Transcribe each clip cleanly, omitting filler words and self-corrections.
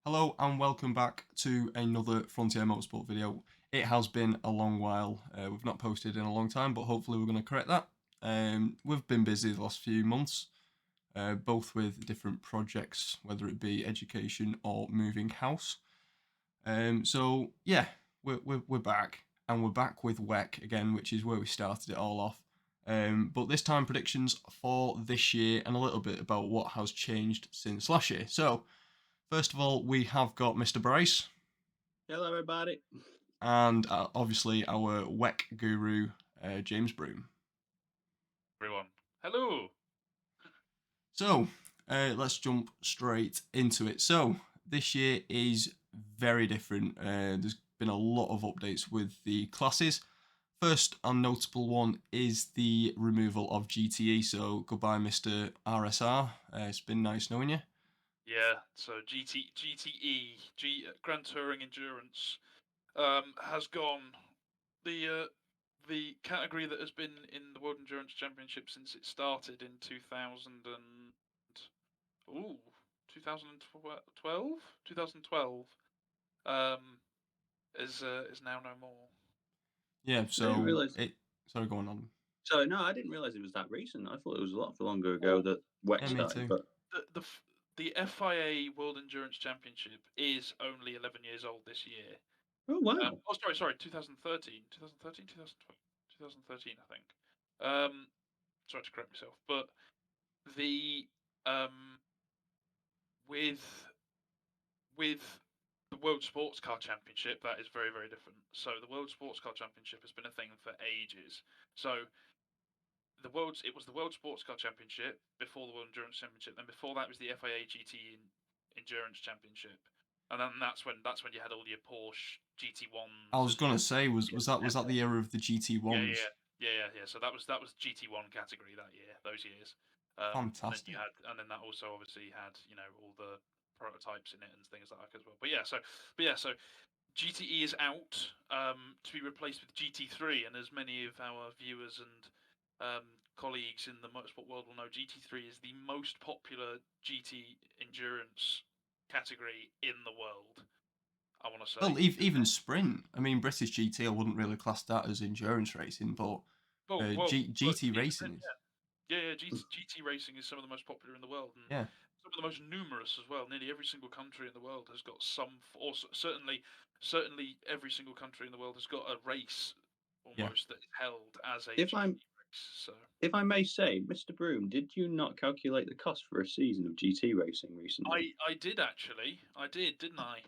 Hello and welcome back to another Frontiere Motorsport video. It has been a long while. We've not posted in a long time, but hopefully we're going to correct that. We've been busy the last few months, both with different projects, whether it be education or moving house. So yeah, we're back, and we're back with WEC again, which is where we started it all off. But this time predictions for this year and a little bit about what has changed since last year. So first of all, we have got Mr. Bryce Hello, everybody. and obviously our WEC guru, James Broom. Everyone. Hello. So let's jump straight into it. So this year is very different. There's been a lot of updates with the classes. First and notable one is the removal of GTE. So goodbye, Mr. RSR. It's been nice knowing you. Yeah, so GTE, Grand Touring Endurance, has gone. The category that has been in the World Endurance Championship since it started in 2012, is now no more. Yeah, I didn't so realise. sorry, going on. So no, I didn't realise it was that recent. I thought it was a lot longer ago that WEC Yeah, me started. too. But The FIA World Endurance Championship is only 11 years old this year. oh wow, Sorry, 2013, 2013, 2012, 2013, I think. Sorry to correct myself, but the with the World Sports Car Championship, that is very, very different. So the World Sports Car Championship has been a thing for ages. So it was the World Sports Car Championship before the World Endurance Championship. Then before that was the FIA GT Endurance Championship, and then that's when you had all your Porsche GT1s. I was gonna say, was that the era of the GT ones? Yeah. So that was GT1 category that year, those years. Fantastic. And then that also obviously had all the prototypes in it and things like that as well. But so GTE is out to be replaced with GT3, and as many of our viewers and colleagues in the motorsport world will know, GT3 is the most popular GT endurance category in the world. I want to say. Well, even sprint. I mean, British GT, I wouldn't really class that as endurance racing, but GT racing is. Yeah. GT racing is some of the most popular in the world, and Yeah. some of the most numerous as well. Nearly every single country in the world has got some, or certainly every single country in the world has got a race almost that is held as a GT race. So, if I may say, Mr. Broom, did you not calculate the cost for a season of GT racing recently? I did actually. I did, didn't I?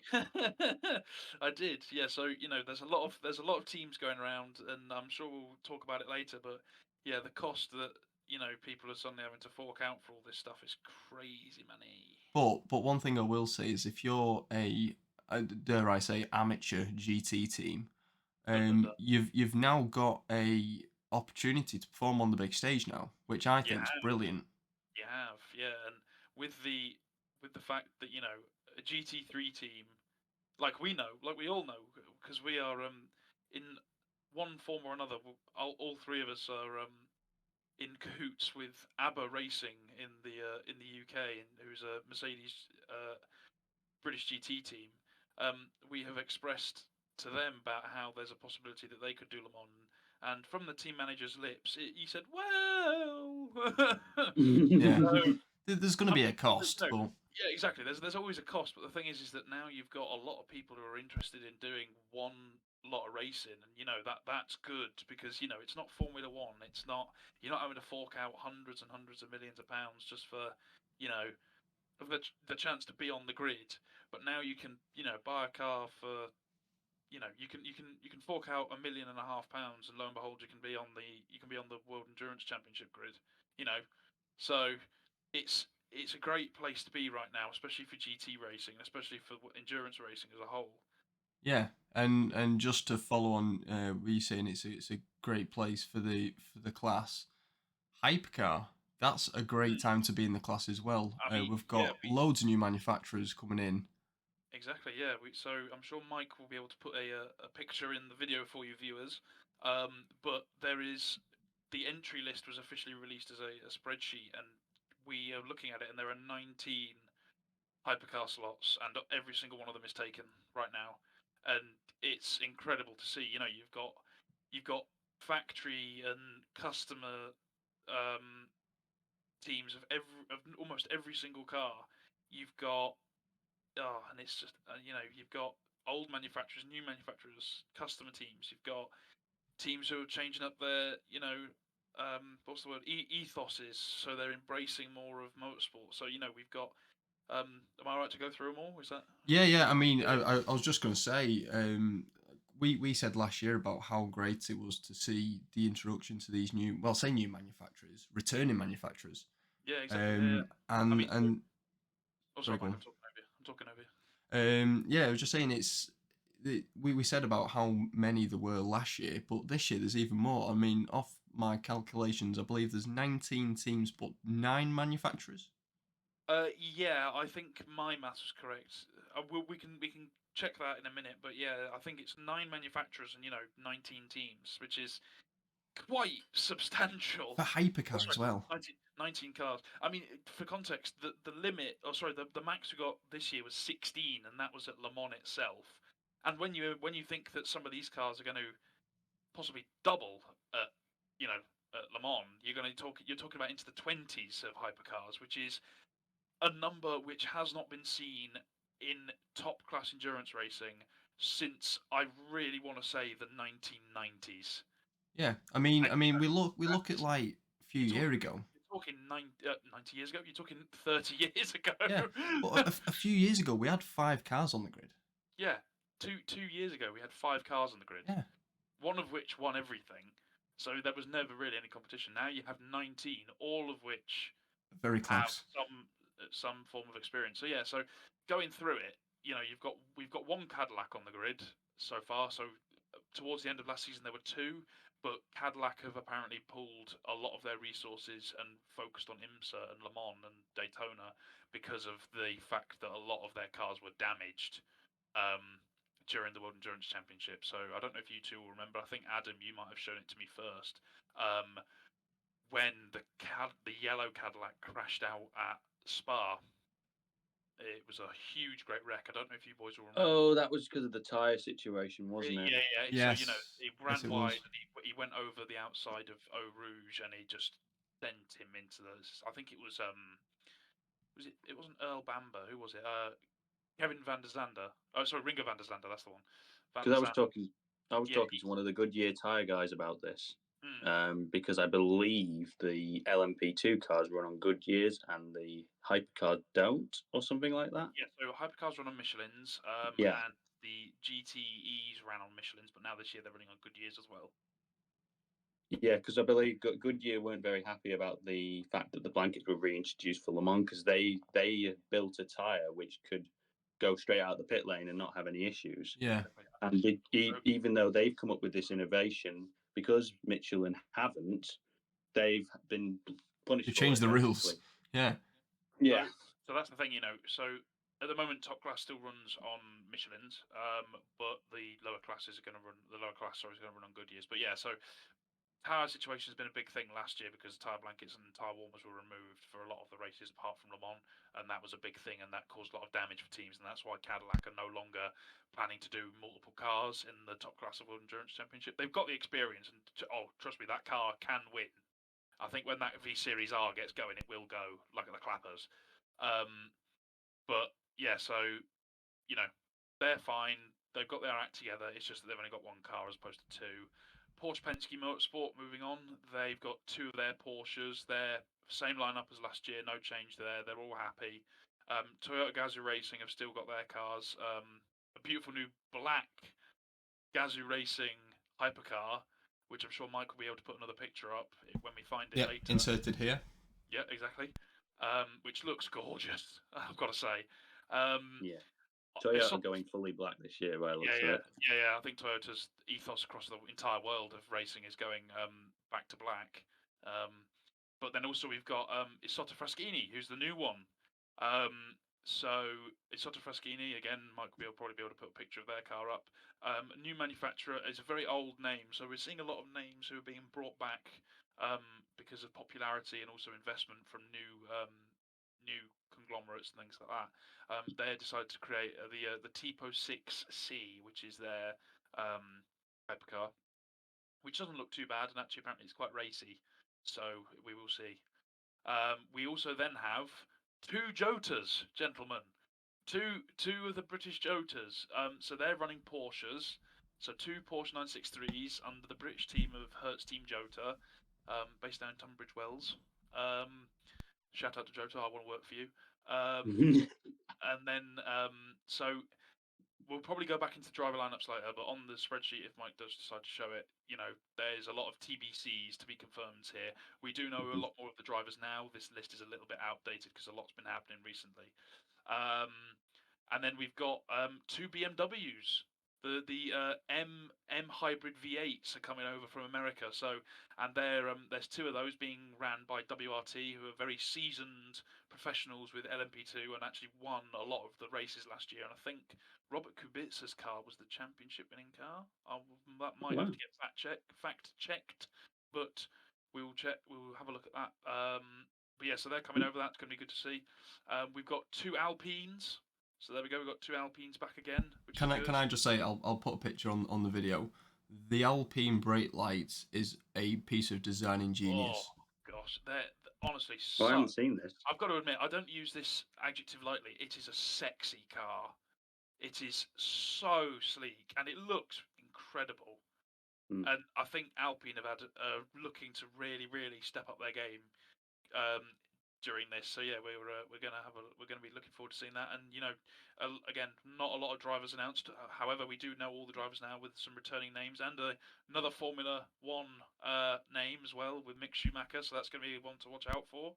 I did. Yeah. So there's a lot of teams going around, and I'm sure we'll talk about it later. But yeah, the cost that people are suddenly having to fork out for all this stuff is crazy money. But one thing I will say is if you're a dare I say amateur GT team, you've now got a opportunity to perform on the big stage now, which I think is brilliant. You have, yeah, and with the fact that a GT3 team, like we all know, because we are in one form or another, all three of us are in cahoots with ABBA Racing in the UK, and who's a Mercedes British GT team. We have expressed to them about how there's a possibility that they could do Le Mans, and from the team manager's lips, he said, "Well, Yeah. so, There's going to be a cost, no, but yeah, exactly. There's always a cost, but the thing is that now you've got a lot of people who are interested in doing one lot of racing, and that's good because it's not Formula One. It's not You're not having to fork out hundreds and hundreds of millions of pounds just for you know the chance to be on the grid. But now you can buy a car for you can fork out £1.5 million, and lo and behold, you can be on the World Endurance Championship grid. You know, so it's a great place to be right now, especially for GT racing, especially for endurance racing as a whole. yeah, and just to follow on, what you're saying, it's a great place for the class. HYPERCAR, that's a great time to be in the class as well. I mean, We've got loads of new manufacturers coming in. Exactly, yeah. So I'm sure Mike will be able to put a picture in the video for you viewers. But the entry list was officially released as a spreadsheet, and we are looking at it, and there are 19 hypercar slots, and every single one of them is taken right now, and it's incredible to see. You know, you've got factory and customer teams of almost every single car. You've got and it's just you've got old manufacturers, new manufacturers, customer teams. You've got teams who are changing up their what's the word, ethoses, so they're embracing more of motorsport. So we've got am I right to go through them all? Is that Yeah. I mean, I was just going to say, we said last year about how great it was to see the introduction to these new, well, say new manufacturers, returning manufacturers. yeah, exactly. Yeah. I mean, And oh, sorry, sorry, go Mike, on. I'm talking over you. Yeah, I was just saying we said about how many there were last year, but this year there's even more. I mean, off my calculations, I believe there's 19 teams, but 9 manufacturers. Yeah, I think my maths was correct. We can check that in a minute, but yeah, I think it's 9 manufacturers and 19 teams, which is quite substantial. For Oh, HYPERCAR sorry, as well. 19 cars. I mean, for context, the limit, or sorry, the max we got this year was 16, and that was at Le Mans itself. And when you think that some of these cars are going to possibly double at at Le Mans, you're talking about into the 20s of hypercars, which is a number which has not been seen in top class endurance racing since, I really want to say, the 1990s. Yeah, And, we look at that's like a few you're years talking ago. you're talking 90 years ago. You're talking 30 years ago. Yeah, but a few years ago we had 5 cars on the grid. Yeah, two years ago we had 5 cars on the grid, Yeah, one of which won everything. So there was never really any competition. Now you have 19, all of which very have close. some form of experience. So yeah, so going through it, we've got one Cadillac on the grid so far. So towards the end of last season there were two, but Cadillac have apparently pulled a lot of their resources and focused on IMSA and Le Mans and Daytona because of the fact that a lot of their cars were damaged during the World Endurance Championship. So I don't know if you two will remember. I think Adam, you might have shown it to me first. When the yellow Cadillac crashed out at Spa, it was a huge, great wreck. I don't know if you boys will remember. Oh, that was because of the tyre situation, wasn't it? Yeah. Yes. So he ran Yes, it wide was. and he went over the outside of Eau Rouge and he just sent him into those. I think it was it? It wasn't Earl Bamber. Who was it? Kevin van der Zande. Oh, sorry, Ringo van der Zande. That's the one. Van Because der I was Zande. talking to one of the Goodyear tyre guys about this. Mm. Because I believe the LMP2 cars run on Goodyears and the hypercar don't, or something like that. Yeah, so hypercars run on Michelin's, Yeah. and the GTEs ran on Michelin's, but now this year they're running on Goodyears as well. Yeah, because I believe Goodyear weren't very happy about the fact that the blankets were reintroduced for Le Mans because they built a tyre which could go straight out the pit lane and not have any issues. Yeah. And even though they've come up with this innovation, because Michelin haven't, they've been punished. You changed the rules. Yeah. Yeah. So that's the thing, So at the moment, top class still runs on Michelin's, but the lower class is going to run. The lower class, sorry, is going to run on Goodyears. But yeah, so tyre situation has been a big thing last year because tyre blankets and tyre warmers were removed for a lot of the races apart from Le Mans, and that was a big thing, and that caused a lot of damage for teams, and that's why Cadillac are no longer planning to do multiple cars in the top class of World Endurance Championship. They've got the experience, and trust me, that car can win. I think when that V Series R gets going, it will go like at the clappers. But yeah, so they're fine. They've got their act together. It's just that they've only got one car as opposed to two. Porsche Penske Motorsport, moving on. They've got two of their Porsches. They're same lineup as last year, no change there. They're all happy. Toyota Gazoo Racing have still got their cars. A beautiful new black Gazoo Racing hypercar, which I'm sure Mike will be able to put another picture up when we find it later. Inserted here. Yeah, exactly. Which looks gorgeous, I've got to say. Yeah. Toyota going fully black this year, by the looks of it. Yeah. I think Toyota's ethos across the entire world of racing is going back to black. But then also we've got Isotta Fraschini, who's the new one. So Isotta Fraschini, again, Mike will probably be able to put a picture of their car up. New manufacturer is a very old name, so we're seeing a lot of names who are being brought back because of popularity and also investment from new conglomerates and things like that. They decided to create the Tipo 6C, which is their hypercar, which doesn't look too bad, and actually apparently it's quite racy. So we will see. We also then have two Jotas, gentlemen. Two of the British Jotas. So they're running Porsches. So two Porsche 963s under the British team of Hertz Team Jota, based down in Tunbridge Wells. Shout out to Jota, I want to work for you. And then so we'll probably go back into driver lineups later, but on the spreadsheet, if Mike does decide to show it, there's a lot of TBCs to be confirmed here. We do know a lot more of the drivers now. This list is a little bit outdated because a lot's been happening recently. And then we've got two BMWs. The M Hybrid V8s are coming over from America. So, and there's two of those being ran by WRT, who are very seasoned professionals with LMP2 and actually won a lot of the races last year. And I think Robert Kubica's car was the championship-winning car. That might have to get fact checked, but we'll check. We'll have a look at that. But yeah, so they're coming over. That's going to be good to see. We've got two Alpines. So there we go. We've got two Alpines back again. Can I just say, I'll put a picture on the video. The Alpine brake lights is a piece of designing genius. Oh gosh, they're honestly. I haven't seen this. I've got to admit, I don't use this adjective lightly. It is a sexy car. It is so sleek and it looks incredible. And I think Alpine have had looking to really step up their game during this. So yeah, we're gonna be looking forward to seeing that. And again, not a lot of drivers announced. However, we do know all the drivers now with some returning names and another Formula One name as well with Mick Schumacher. So that's going to be one to watch out for.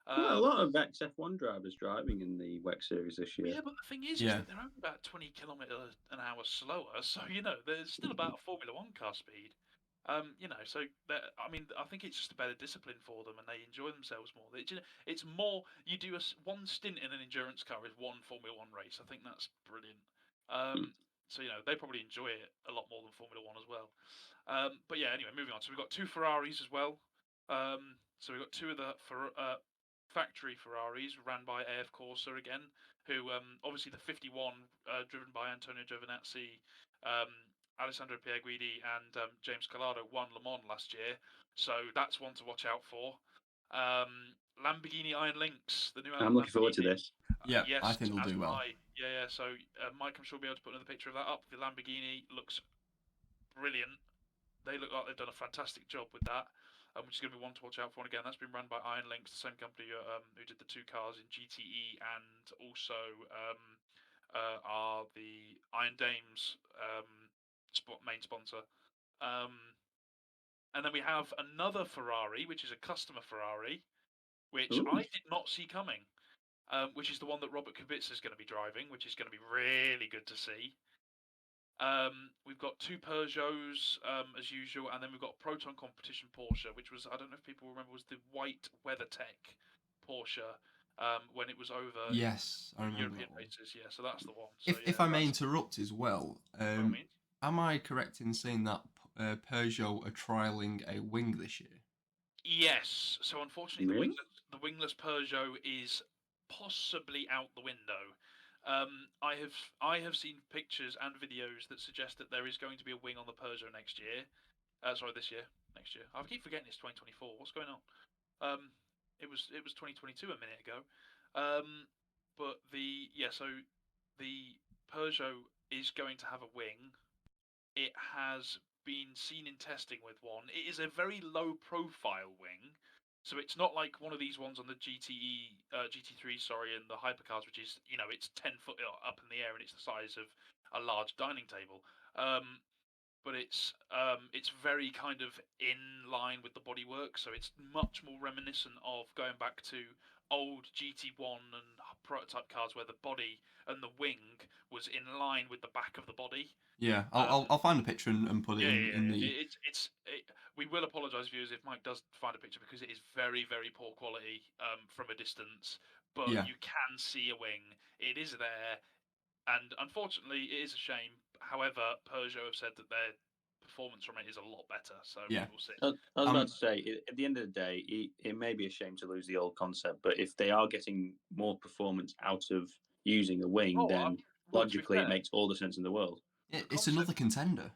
A lot of XF1 drivers driving in the WEC series this year. Yeah, but the thing is that they're only about 20 kilometers an hour slower. So there's still about a Formula One car speed. So I think it's just a better discipline for them, and they enjoy themselves more. It's more you do one stint in an endurance car is one Formula One race. I think that's brilliant. So they probably enjoy it a lot more than Formula One as well. But yeah, anyway, moving on. So we've got two Ferraris as well. So we've got two of the factory Ferraris ran by AF Corsa again, who obviously the 51 driven by Antonio Giovinazzi. Alessandro Pierguidi and James Collado won Le Mans last year, so that's one to watch out for. Lamborghini Iron Lynx, the new. I'm looking forward to this. Yeah, yes, I think they'll do well. Yeah. So Mike, I'm sure will be able to put another picture of that up. The Lamborghini looks brilliant. They look like they've done a fantastic job with that, which is going to be one to watch out for. And again, that's been run by Iron Lynx, the same company who did the two cars in GTE and also are the Iron Dames main sponsor. And then we have another Ferrari, which is a customer Ferrari, which I did not see coming, which is the one that Robert Kubica is going to be driving, which is going to be really good to see. We've got two Peugeots as usual, and then we've got Proton Competition Porsche, which was, I don't know if people remember, was the white WeatherTech Porsche when it was over Yes, I remember European that one. races. Yeah, so that's the one. So, If I may interrupt as well, am I correct in saying that Peugeot are trialling a wing this year? Yes. So unfortunately, the wingless Peugeot is possibly out the window. I have seen pictures and videos that suggest that there is going to be a wing on the Peugeot next year. This year. Next year. I keep forgetting it's 2024. What's going on? It was 2022 a minute ago. So the Peugeot is going to have a wing. It has been seen in testing with one. It is a very low profile wing. So it's not like one of these ones on the GT3, and the hypercars, which is, it's 10 foot up in the air and it's the size of a large dining table. But it's very kind of in line with the bodywork, so it's much more reminiscent of going back to old GT1 and prototype cars where the body and the wing was in line with the back of the body. Yeah, I'll find a picture and put it in the. We will apologise, viewers, if Mike does find a picture because it is very, very poor quality from a distance. But you can see a wing. It is there, and unfortunately, it is a shame. However, Peugeot have said that they're performance from it is a lot better. So Yeah. we'll see. I was about to say, at the end of the day, it may be a shame to lose the old concept, but if they are getting more performance out of using a wing, then look, to be logically it fair, makes all the sense in the world. It's another contender.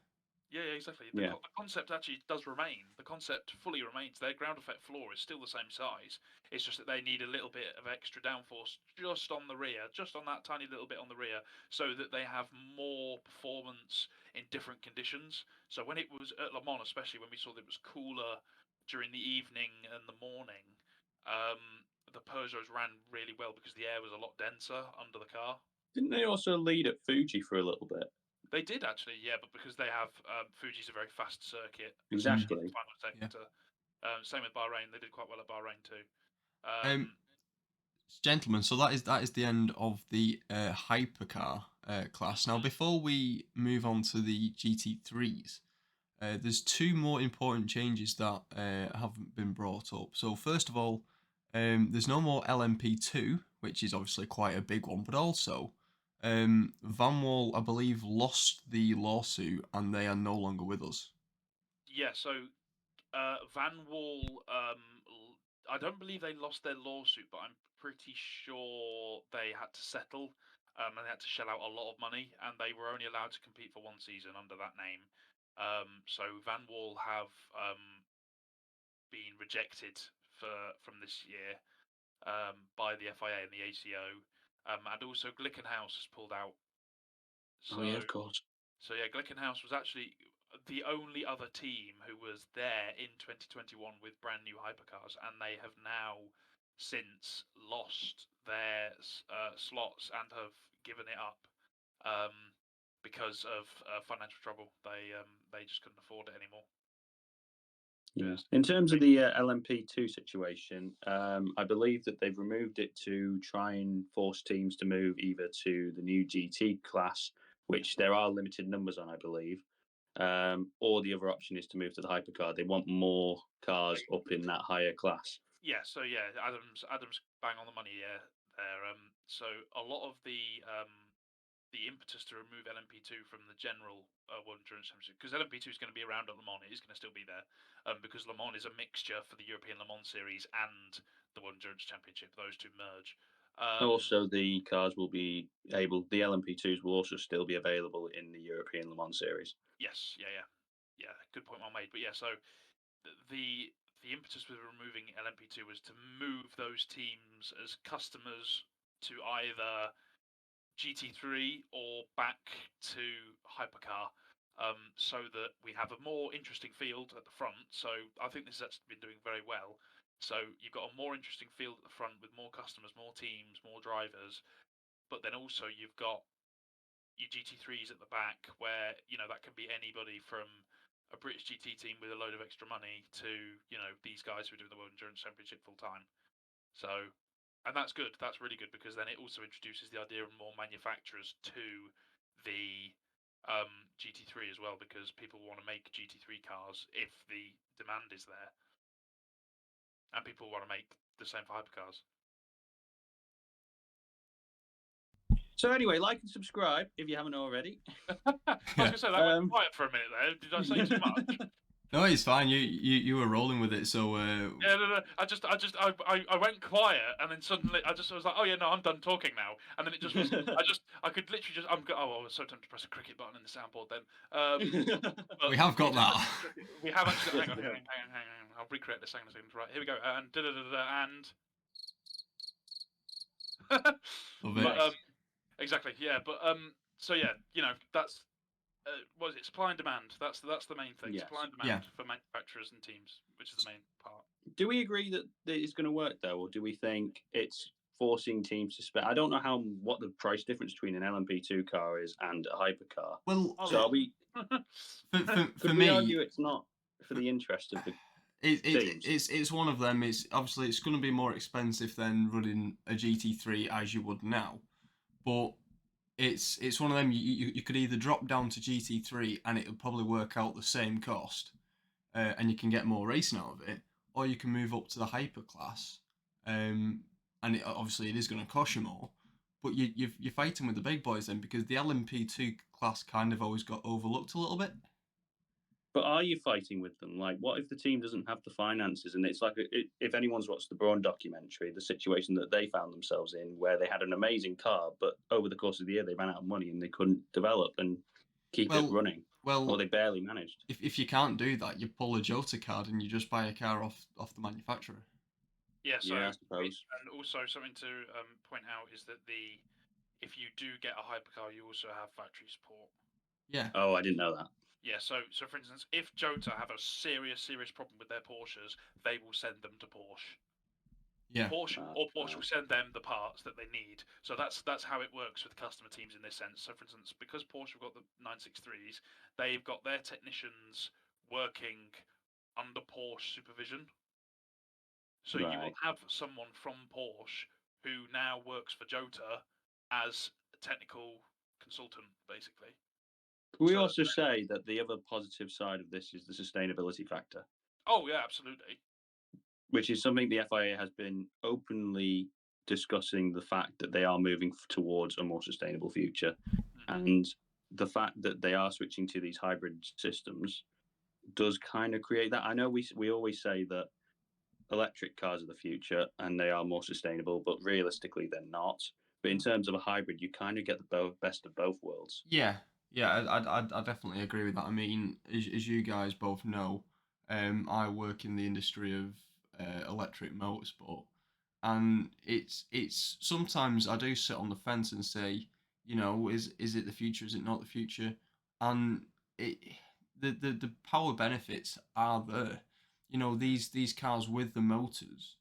Yeah, exactly. Yeah. The concept actually does remain. The concept fully remains. Their ground effect floor is still the same size. It's just that they need a little bit of extra downforce just on the rear, just on that tiny little bit on the rear, so that they have more performance in different conditions. So when it was at Le Mans, especially when we saw that it was cooler during the evening and the morning, the Peugeots ran really well because the air was a lot denser under the car. Didn't they also lead at Fuji for a little bit? They did actually, yeah, but because they have Fuji's a very fast circuit, Exactly. especially in the final sector. Same with Bahrain; they did quite well at Bahrain too. Gentlemen, so that is the end of the hypercar class. Now, before we move on to the GT3s, there's two more important changes that haven't been brought up. So first of all, there's no more LMP2, which is obviously quite a big one, but also Van Wall, I believe, lost the lawsuit and they are no longer with us. Yeah, so Van Wall, I don't believe they lost their lawsuit, but I'm pretty sure they had to settle, and they had to shell out a lot of money, and they were only allowed to compete for one season under that name. So Van Wall have been rejected from this year by the FIA and the ACO, and also Glickenhaus has pulled out. So, yeah, of course. So yeah, Glickenhaus was actually the only other team who was there in 2021 with brand new hypercars, and they have now since lost their slots and have given it up because of financial trouble. They just couldn't afford it anymore. Yeah. In terms of the LMP2 situation, I believe that they've removed it to try and force teams to move either to the new GT class, which there are limited numbers on, I believe, or the other option is to move to the hypercar. They want more cars up in that higher class. Yeah, so yeah, Adam's bang on the money there. So a lot of the impetus to remove LMP2 from the general World Endurance Championship, because LMP2 is going to be around at Le Mans, it is going to still be there, because Le Mans is a mixture for the European Le Mans Series and the World Endurance Championship. Those two merge. Also, the cars will be able, the LMP2s will also still be available in the European Le Mans Series. Yes, yeah. Good point, well made. But yeah, so the impetus with removing LMP2 was to move those teams as customers to either GT3 or back to hypercar, so that we have a more interesting field at the front. So I think this has actually been doing very well. So you've got a more interesting field at the front with more customers, more teams, more drivers, but then also you've got your GT3s at the back, where that can be anybody from a British GT team with a load of extra money to these guys who are doing the World Endurance Championship full time. So, and that's good. That's really good, because then it also introduces the idea of more manufacturers to the GT3 as well, because people want to make GT3 cars if the demand is there, and people want to make the same for hypercars. So anyway, like and subscribe if you haven't already. I was going to say, that went quiet for a minute there. Did I say too much? No, it's fine. You were rolling with it, so. Yeah, no. I went quiet, and then suddenly I was like, oh yeah, no, I'm done talking now. And then it just was. I could literally just. I was so tempted to press a cricket button in the soundboard then. We have got that. We have actually. Hang on. I'll recreate this. Hang on a second. Right, here we go. And Love it. exactly. Yeah, but so yeah, that's. What is it? Supply and demand. That's the main thing. Yes. Supply and demand for manufacturers and teams, which is the main part. Do we agree that it's going to work though, or do we think it's forcing teams to spend? I don't know what the price difference between an LMP2 car is and a hypercar. Well, so are we? for me, me, argue it's not for the interest of the teams. It's one of them. It's obviously it's going to be more expensive than running a GT3 as you would now, but it's one of them. You could either drop down to GT3 and it would probably work out the same cost, and you can get more racing out of it, or you can move up to the hyper class, and obviously it is going to cost you more, but you're fighting with the big boys then, because the LMP2 class kind of always got overlooked a little bit. But are you fighting with them? Like, what if the team doesn't have the finances? And it's like, if anyone's watched the Braun documentary, the situation that they found themselves in, where they had an amazing car, but over the course of the year they ran out of money and they couldn't develop and keep it running, or they barely managed. If you can't do that, you pull a Jota card and you just buy a car off the manufacturer. Yeah, so I suppose. and also something to point out is that if you do get a hypercar, you also have factory support. Yeah. Oh, I didn't know that. Yeah, so for instance, if Jota have a serious problem with their Porsches, they will send them to Porsche. Yeah. Porsche will send them the parts that they need. So that's how it works with customer teams in this sense. So for instance, because Porsche have got the 963s, they've got their technicians working under Porsche supervision. So you will have someone from Porsche who now works for Jota as a technical consultant, basically. Can we also say that the other positive side of this is the sustainability factor? Oh, yeah, absolutely. Which is something the FIA has been openly discussing, the fact that they are moving towards a more sustainable future. And the fact that they are switching to these hybrid systems does kind of create that. I know we always say that electric cars are the future and they are more sustainable, but realistically they're not. But in terms of a hybrid, you kind of get the best of both worlds. Yeah, I definitely agree with that. I mean, as you guys both know, I work in the industry of electric motorsport, and it's sometimes I do sit on the fence and say, is it the future? Is it not the future? And it the power benefits are there. These cars with the motors,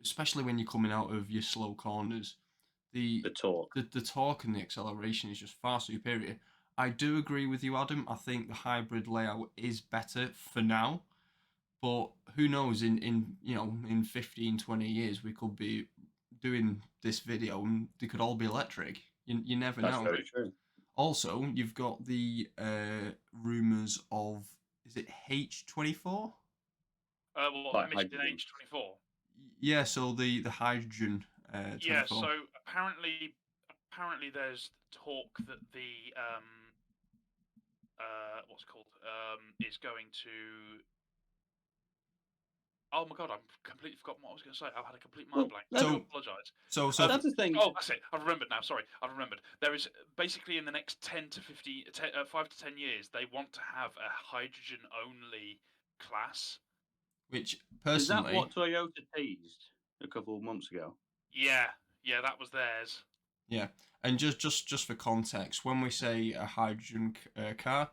especially when you're coming out of your slow corners, the torque. the torque and the acceleration is just far superior. I do agree with you, Adam. I think the hybrid layout is better for now, but who knows? In 15, 20 years, we could be doing this video and they could all be electric. You never know. That's very true. Also, you've got the rumors of, is it H24? Michigan H24. Yeah, so the hydrogen. 24. Yeah, so apparently there's talk that the what's it called is going to. Oh my god, I've completely forgotten what I was going to say. I've had a complete mind blank. I do apologise. So that's the thing. Oh, that's it. I've remembered now. Sorry, I've remembered. There is basically in the next 5 to 10 years, they want to have a hydrogen only class. Which personally, is that what Toyota teased a couple of months ago? Yeah, that was theirs. Yeah, and just for context, when we say a hydrogen car,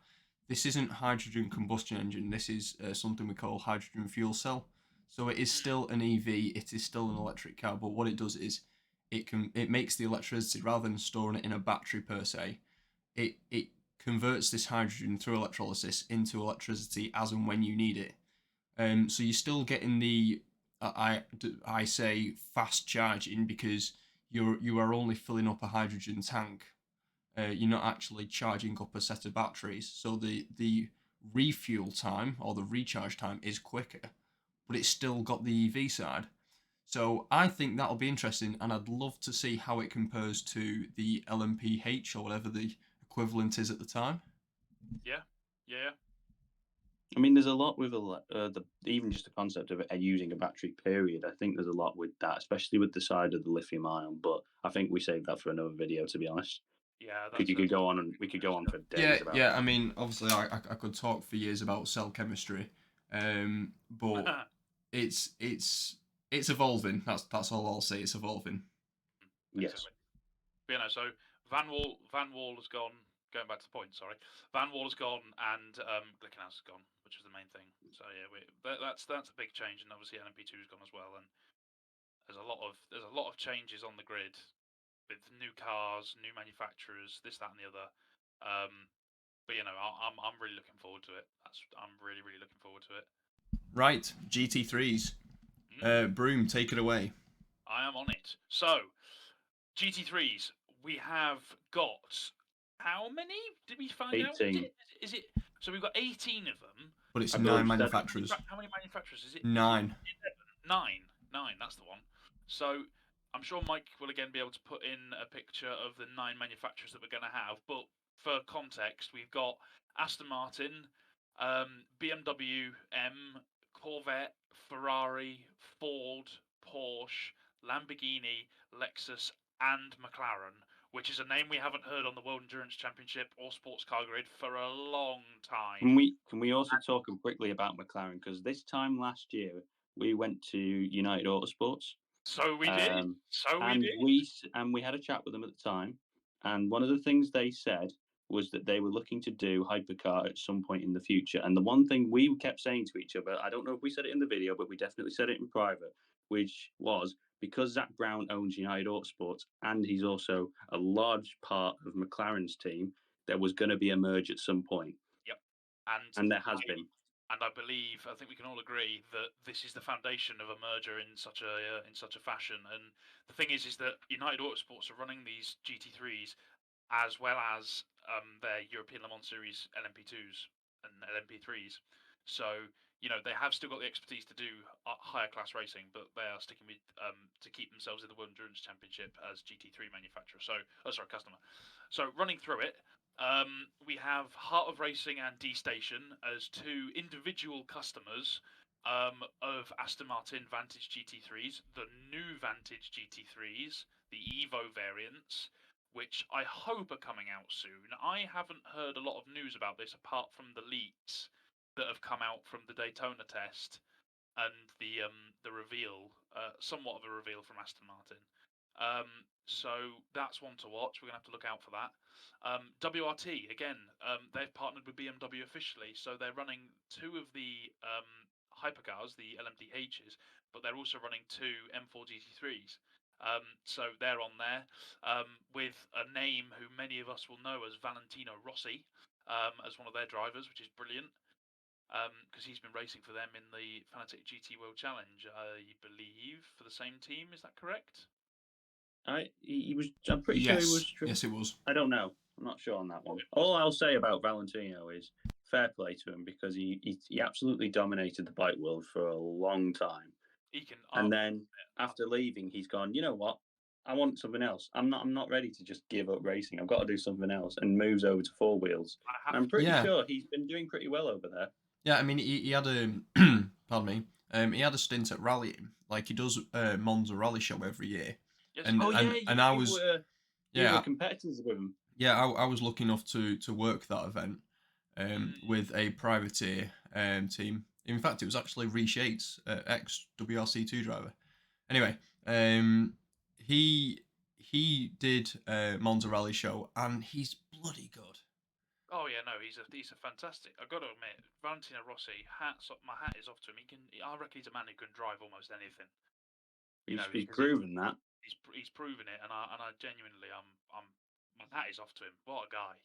this isn't hydrogen combustion engine. This is something we call hydrogen fuel cell. So it is still an EV. It is still an electric car. But what it does is it makes the electricity, rather than storing it in a battery per se. It converts this hydrogen through electrolysis into electricity as and when you need it. So you're still getting the I say fast charging, because you are only filling up a hydrogen tank. You're not actually charging up a set of batteries. So the refuel time or the recharge time is quicker, but it's still got the EV side. So I think that'll be interesting, and I'd love to see how it compares to the LMPH or whatever the equivalent is at the time. Yeah. I mean, there's a lot with even just the concept of using a battery. Period. I think there's a lot with that, especially with the side of the lithium ion. But I think we saved that for another video, to be honest. Yeah, we could go on for days. About that. I mean, obviously, I could talk for years about cell chemistry, but it's evolving. That's all I'll say. It's evolving. Yes. Exactly. But, so Van Wall has gone. Going back to the point, sorry. Van Wall has gone and Glickenhaus has gone, which was the main thing. So yeah, that's a big change, and obviously LMP2 has gone as well. And there's a lot of changes on the grid with new cars, new manufacturers, this, that, and the other. But I'm really looking forward to it. I'm really looking forward to it. Right, GT3s. Broom, take it away. I am on it. So GT3s, we have got. How many did we find 18. out? Is it? So we've got 18 of them. But it's 9 manufacturers. How many manufacturers is it? 9. 9. That's the one. So I'm sure Mike will again be able to put in a picture of the 9 manufacturers that we're going to have. But for context, we've got Aston Martin, BMW M, Corvette, Ferrari, Ford, Porsche, Lamborghini, Lexus, and McLaren, which is a name we haven't heard on the World Endurance Championship or Sports Car Grid for a long time. Can we also talk quickly about McLaren? Because this time last year we went to United Autosports. So we did. And we had a chat with them at the time. And one of the things they said was that they were looking to do hypercar at some point in the future. And the one thing we kept saying to each other, I don't know if we said it in the video, but we definitely said it in private, which was because Zach Brown owns United Autosports and he's also a large part of McLaren's team, there was going to be a merge at some point. Yep. And there has been. And I think we can all agree that this is the foundation of a merger in such a fashion. And the thing is that United Autosports are running these GT3s as well as their European Le Mans Series LMP2s and LMP3s. So they have still got the expertise to do higher class racing, but they are sticking with to keep themselves in the World Endurance Championship as GT3 manufacturer. Customer. So running through it. We have Heart of Racing and D Station as two individual customers of Aston Martin Vantage GT3s, the new Vantage GT3s, the Evo variants, which I hope are coming out soon. I haven't heard a lot of news about this apart from the leaks that have come out from the Daytona test and the reveal, somewhat of a reveal from Aston Martin. So that's one to watch. We're going to have to look out for that. WRT, again, they've partnered with BMW officially, so they're running two of the hypercars, the LMDHs, but they're also running two M4 GT3s. So they're on there with a name who many of us will know as Valentino Rossi as one of their drivers, which is brilliant. Because he's been racing for them in the Fanatec GT World Challenge, I believe, for the same team. Is that correct? He was. I'm pretty sure he was. Yes, it was. I don't know. I'm not sure on that one. All I'll say about Valentino is fair play to him because he absolutely dominated the bike world for a long time. And then after leaving, he's gone. You know what? I want something else. I'm not ready to just give up racing. I've got to do something else, and moves over to four wheels. I'm pretty sure he's been doing pretty well over there. Yeah, I mean, he had a pardon me. He had a stint at rallying, like he does Monza Rally Show every year. Yes. And I was you were competitors with him. Yeah, I was lucky enough to work that event with a privateer team. In fact, it was actually Reece Yates, ex WRC2 driver. Anyway, he did Monza Rally Show, and he's bloody good. Oh yeah, no, he's a fantastic. I've got to admit, Valentino Rossi. My hat is off to him. I reckon he's a man who can drive almost anything. He's proven that. He's proven it, and I genuinely, my hat is off to him. What a guy.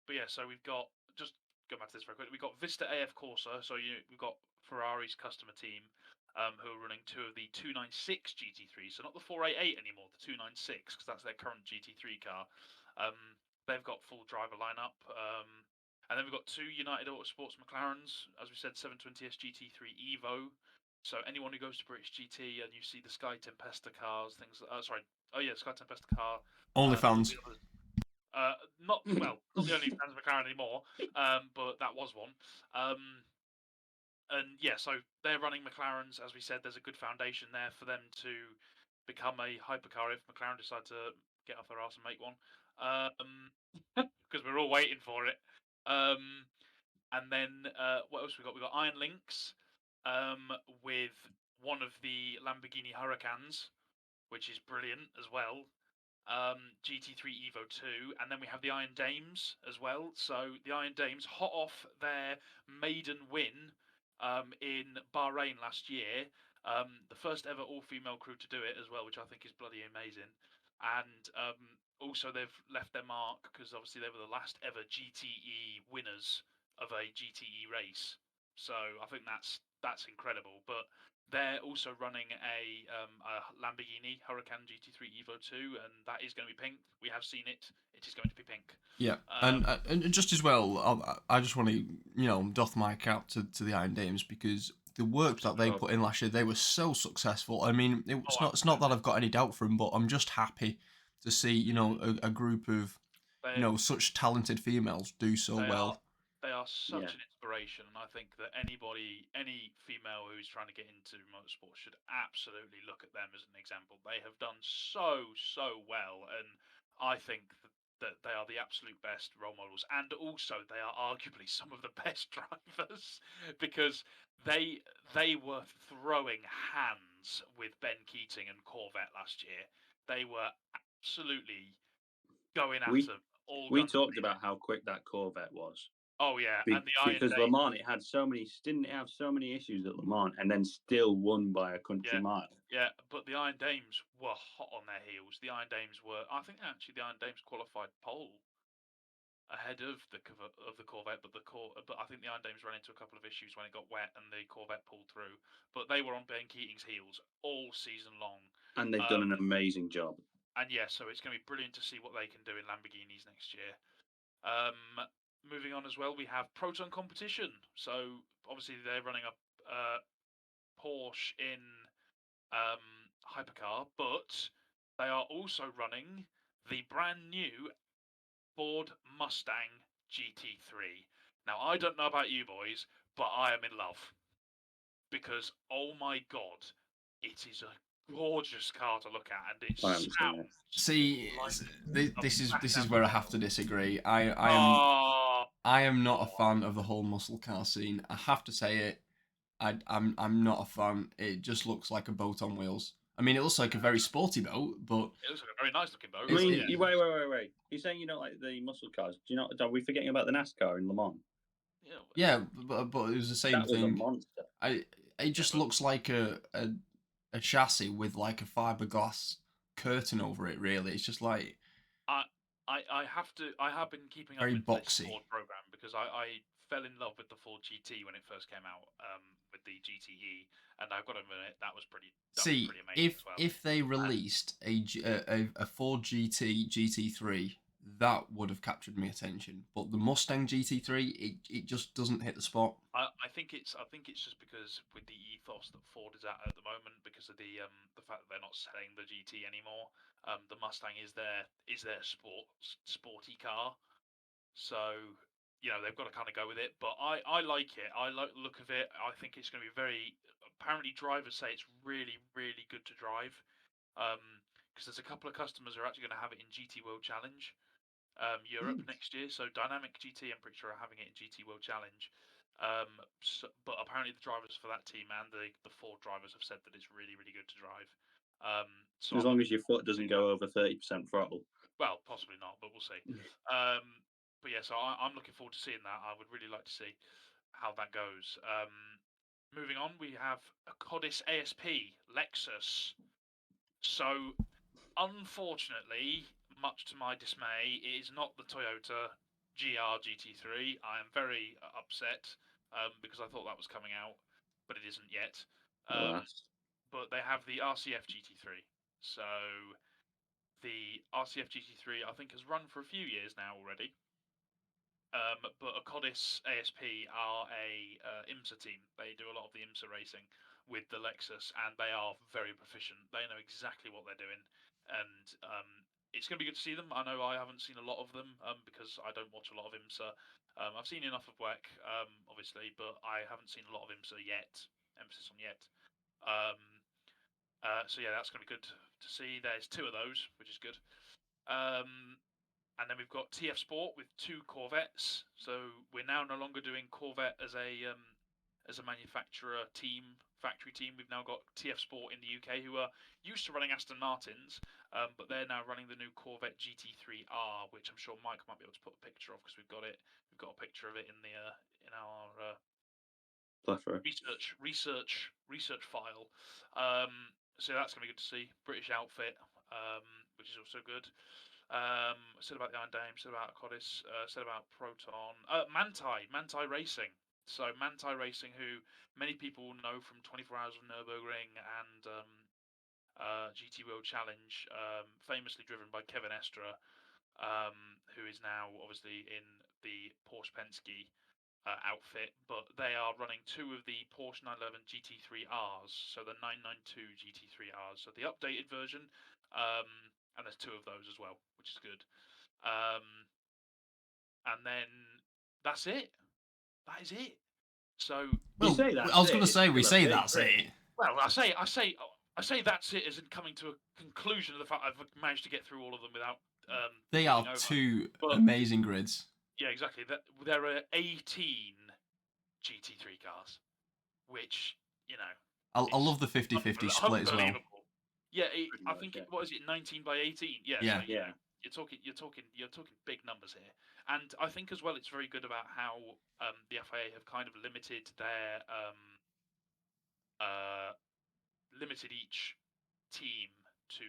But yeah, so we've got, just go back to this very quickly. We've got Vista AF Corsa. So we've got Ferrari's customer team, who are running two of the 296 GT3s. So not the 488 anymore, the 296, because that's their current GT3 car. They've got full driver lineup. And then we've got two United Autosports McLarens, as we said, 720S GT3 Evo. So anyone who goes to British GT and you see the Sky Tempesta cars, Sky Tempesta car. OnlyFans. Not the OnlyFans McLaren anymore, but that was one. And yeah, so they're running McLarens. As we said, there's a good foundation there for them to become a hypercar if McLaren decide to get off their arse and make one. Because we're all waiting for it. And then what else we got? We got Iron Lynx with one of the Lamborghini Huracans, which is brilliant as well. GT3 Evo 2, and then we have the Iron Dames as well. So the Iron Dames, hot off their maiden win in Bahrain last year, the first ever all-female crew to do it as well, which I think is bloody amazing. And also they've left their mark because obviously they were the last ever GTE winners of a GTE race. So I think that's incredible. But they're also running a Lamborghini Huracan GT3 Evo 2, and that is going to be pink. We have seen it. It is going to be pink. Yeah, and just as well, I just want to, doff my cap to the Iron Dames because the work that they put in last year, they were so successful. I mean, it's not that I've got any doubt for them, but I'm just happy to see, a group of, such talented females do so well. They are such Yeah. an inspiration, and I think that any female who's trying to get into motorsport should absolutely look at them as an example. They have done so well, and I think that they are the absolute best role models, and also they are arguably some of the best drivers because they they were throwing hands with Ben Keating and Corvette last year. They were absolutely going at We them all we guns talked blazing. about how quick that Corvette was. Oh yeah, and the Iron Because Le Dame. Mans, it had didn't it have so many issues at Le Mans, and then still won by a country Yeah, mile. yeah, but the Iron Dames were hot on their heels. The Iron Dames were, I think actually the Iron Dames qualified pole ahead of the Corvette, but I think the Iron Dames ran into a couple of issues when it got wet and the Corvette pulled through. But they were on Ben Keating's heels all season long. And they've done an amazing job. And yeah, so it's going to be brilliant to see what they can do in Lamborghinis next year. Moving on as well, we have Proton competition. So obviously they're running a Porsche in HYPERCAR, but they are also running the brand new Ford Mustang GT3. Now, I don't know about you boys, but I am in love because, oh my god, it is a gorgeous car to look at, and it I haven't seen it. sounds See, like this is where I have to disagree. Oh, I am not a fan of the whole muscle car scene. I have to say it. I'm not a fan. It just looks like a boat on wheels. I mean, it looks like a very sporty boat, but it looks like a very nice looking boat. I mean, Yeah. wait. You're saying you don't like the muscle cars? Do you not? Are we forgetting about the NASCAR in Le Mans? yeah, but it was the same That was a thing. monster. It just looks like a chassis with like a fiberglass curtain over it. Really, it's just like I have been keeping up very with this boxy. Ford program because I fell in love with the Ford GT when it first came out with the GTE, and I've got to admit that was pretty See, amazing as well. if they released a Ford GT3, that would have captured my attention. But the Mustang GT3, it just doesn't hit the spot. I think it's just because with the ethos that Ford is at the moment, because of the fact that they're not selling the GT anymore, the Mustang is their sporty car. So, they've got to kind of go with it. But I like it. I like the look of it. I think it's going to be very. Apparently, drivers say it's really, really good to drive. Because there's a couple of customers who are actually going to have it in GT World Challenge Europe next year. So, Dynamic GT, I'm pretty sure, are having it in GT World Challenge. But apparently, the drivers for that team and the Ford drivers have said that it's really, really good to drive. So as long as your foot doesn't go over 30% throttle. Well, possibly not, but we'll see. But yeah, so I'm looking forward to seeing that. I would really like to see how that goes. Moving on, we have a Codis ASP Lexus. So, unfortunately, much to my dismay, it is not the Toyota GR GT3. I am very upset because I thought that was coming out, but it isn't yet. But they have the RCF GT3. So the RCF GT3, I think, has run for a few years now already. But Codis ASP are a IMSA team. They do a lot of the IMSA racing with the Lexus, and they are very proficient. They know exactly what they're doing, and it's going to be good to see them. I know I haven't seen a lot of them because I don't watch a lot of IMSA. I've seen enough of WEC, obviously, but I haven't seen a lot of IMSA yet. Emphasis on yet. So yeah, that's going to be good to see. There's two of those, which is good. And then we've got TF Sport with 2 Corvettes. So we're now no longer doing Corvette as a manufacturer team, factory team. We've now got TF Sport in the UK who are used to running Aston Martins, but they're now running the new Corvette GT3R, which I'm sure Mike might be able to put a picture of because we've got it. We've got a picture of it in our research file. So that's going to be good to see. British outfit, which is also good. Said about the Iron Dame, said about Codis, said about Proton. Manti Racing. So Manti Racing, who many people know from 24 Hours of Nürburgring and GT World Challenge, famously driven by Kevin Estra, who is now obviously in the Porsche Penske outfit, but they are running 2 of the Porsche 911 GT3Rs, so the 992 GT3Rs, so the updated version, and there's 2 of those as well, which is good. And then that's it. that is it. So Well, say that's I was going to it, say, it's we still a say big that's grid. it. well, I say that's it as in coming to a conclusion of the fact I've managed to get through all of them without They falling are over. two But amazing grids. yeah, exactly. There are 18 GT3 cars, which I it's love the 50-50 split as well. unbelievable. Yeah, Pretty I much, think yeah. what is it, 19 by 18? Yeah, Yeah. so Yeah. you're talking big numbers here, and I think as well it's very good about how the FIA have kind of limited their limited each team to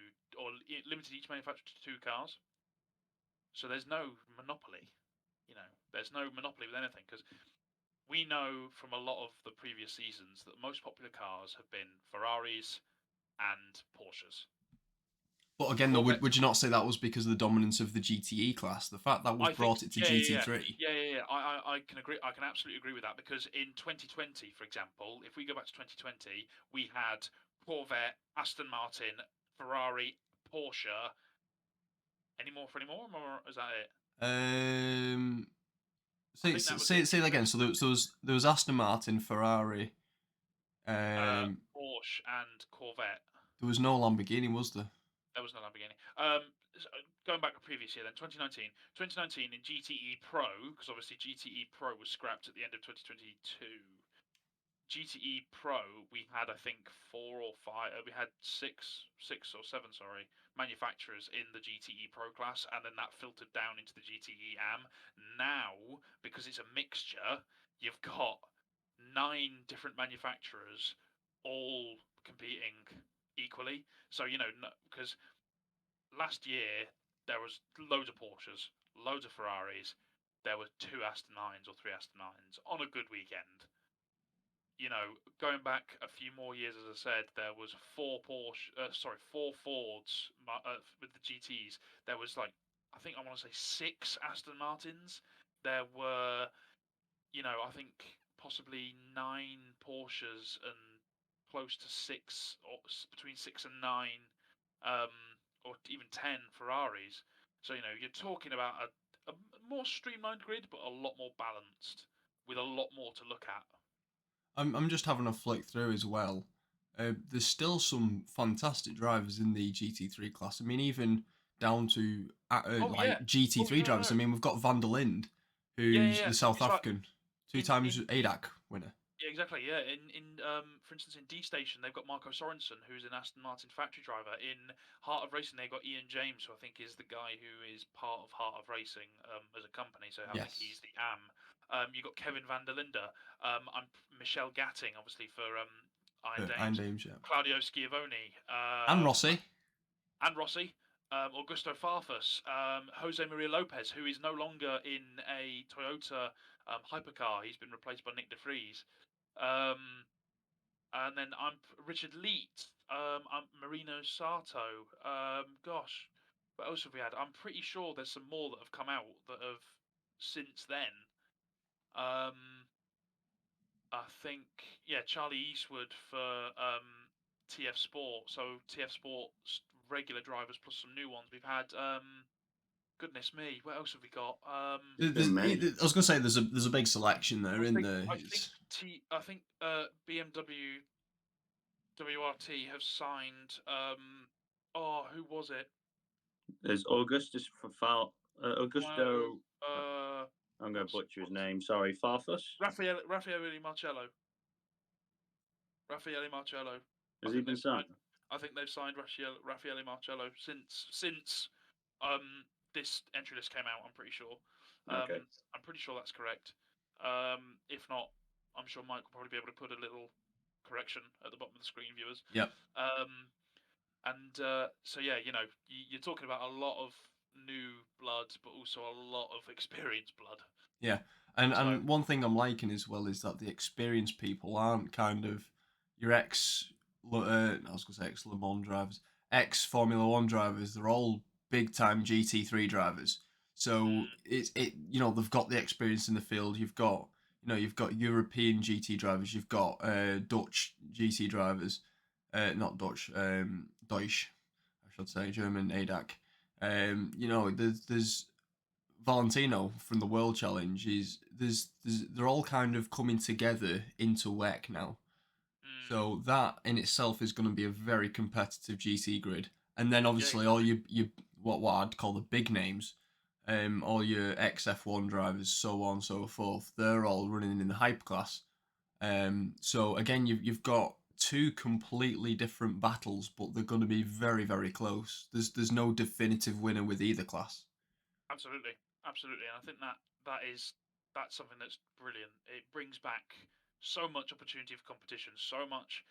limited each manufacturer to 2 cars. So there's no monopoly. There's no monopoly with anything because we know from a lot of the previous seasons that the most popular cars have been Ferraris and Porsches. But again, though, would you not say that was because of the dominance of the GTE class? The fact that was brought it to GT3. Yeah. I can agree. I can absolutely agree with that because in 2020, for example, if we go back to 2020, we had Corvette, Aston Martin, Ferrari, Porsche. Any more? Or is that it? Say that again. So there was Aston Martin, Ferrari. Porsche and Corvette. There was no Lamborghini, was there? There was no Lamborghini. Going back to previous year, then 2019 in GTE Pro, because obviously GTE Pro was scrapped at the end of 2022. GTE Pro, we had I think 4 or 5. We had six or seven, sorry, manufacturers in the GTE Pro class, and then that filtered down into the GTE AM. Now, because it's a mixture, you've got 9 different manufacturers all competing equally. So because last year there was loads of Porsches, loads of Ferraris. There were 2 Aston Martins or 3 Aston Martins on a good weekend. Going back a few more years, as I said, there was 4 Fords with the GTs. There was I want to say 6 Aston Martins. There were, I think possibly 9 Porsches and close to 6 or between 6 and 9, or even 10 Ferraris. So you're talking about a more streamlined grid, but a lot more balanced with a lot more to look at. I'm just having a flick through as well. There's still some fantastic drivers in the GT3 class. I mean, even down to GT3 drivers. No. I mean, we've got Van der Linde, who's the South African, 2 times ADAC winner. Yeah, exactly. Yeah, for instance, in D Station, they've got Marco Sorensen, who's an Aston Martin factory driver. In Heart of Racing, they've got Ian James, who I think is the guy who is part of Heart of Racing as a company. So I think he's the AM. You've got Kevin van der Linde. I'm Michelle Gatting, obviously for Iron Dames. Yeah. Claudio Schiavone. And Rossi. Augusto Farfus. Jose Maria Lopez, who is no longer in a Toyota HYPERCAR. He's been replaced by Nick de Vries. And then I'm Richard Leet. I'm Marino Sato. What else have we had? I'm pretty sure there's some more that have come out that have since then. I think Charlie Eastwood for TF Sport. So TF Sport's regular drivers plus some new ones. We've had goodness me, what else have we got? I was going to say there's a big selection there, isn't there? I think BMW WRT have signed. Who was it? There's Augusto. I'm going to butcher his name. Sorry, Farfus. Raffaele Marcello. Has he been signed? I think they've signed Raffaele Marcello since this entry list came out. I'm pretty sure. Okay. I'm pretty sure that's correct. If not, I'm sure Mike will probably be able to put a little correction at the bottom of the screen, viewers. Yep. So yeah, you're talking about a lot of new blood, but also a lot of experienced blood. Yeah, and one thing I'm liking as well is that the experienced people aren't kind of your I was going to say ex Le Mans drivers, ex Formula One drivers. They're all big time GT3 drivers. So they've got the experience in the field. You've got European GT drivers. You've got Dutch GT drivers. Not Dutch, Deutsch, I should say, German ADAC. There's Valentino from the World Challenge is they're all kind of coming together into WEC now. So that in itself is going to be a very competitive GT grid. And then obviously all you what I'd call the big names, all your XF1 drivers, so on and so forth, they're all running in the hype class. So again, you've got two completely different battles, but they're going to be very, very close. There's no definitive winner with either class. Absolutely, absolutely, and I think that's something that's brilliant. It brings back so much opportunity for competition, so much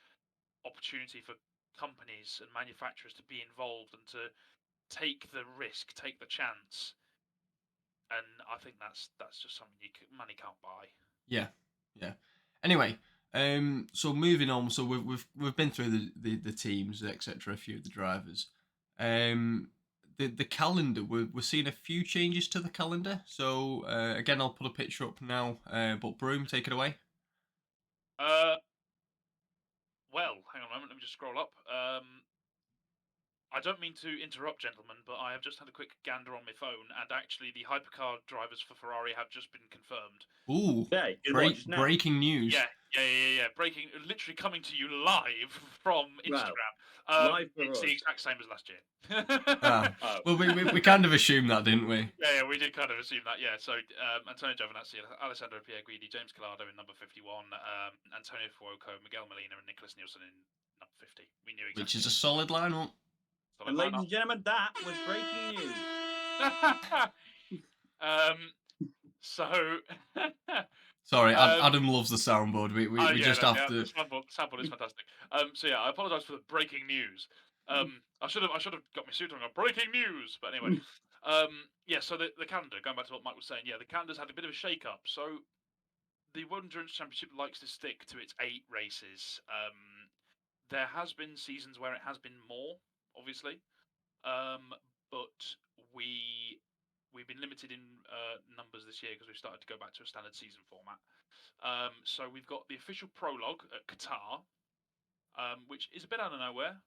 opportunity for companies and manufacturers to be involved and to take the risk, take the chance, and I think that's just something money can't buy. Yeah, yeah. Anyway, so moving on. So we've been through the teams, etc. A few of the drivers. The calendar. We're seeing a few changes to the calendar. So again, I'll put a picture up now. But Broom, take it away. Well, hang on a moment. Let me just scroll up. I don't mean to interrupt, gentlemen, but I have just had a quick gander on my phone, and actually, the hypercar drivers for Ferrari have just been confirmed. Ooh, breaking news. Yeah. Breaking, literally coming to you live from Instagram. Live for it's us. the exact same as last year. Well, we kind of assumed that, didn't we? Yeah, we did kind of assume that. Yeah, so Antonio Giovinazzi, Alessandro Pierguidi, James Collado in number 51, Antonio Fuoco, Miguel Molina, and Nicholas Nielsen in number 50. We knew exactly. Which is a solid lineup. And ladies and gentlemen, that was breaking news. Sorry, Adam loves the soundboard. We just have to. The soundboard is fantastic. So yeah, I apologise for the breaking news. I should have got my suit on. Breaking news, but anyway. Yeah. So the calendar. Going back to what Mike was saying. Yeah, the calendar's had a bit of a shake-up. So the World Endurance Championship likes to stick to its 8 races. There has been seasons where it has been more, obviously, but we've been limited in numbers this year because we've started to go back to a standard season format. So we've got the official prologue at Qatar, which is a bit out of nowhere.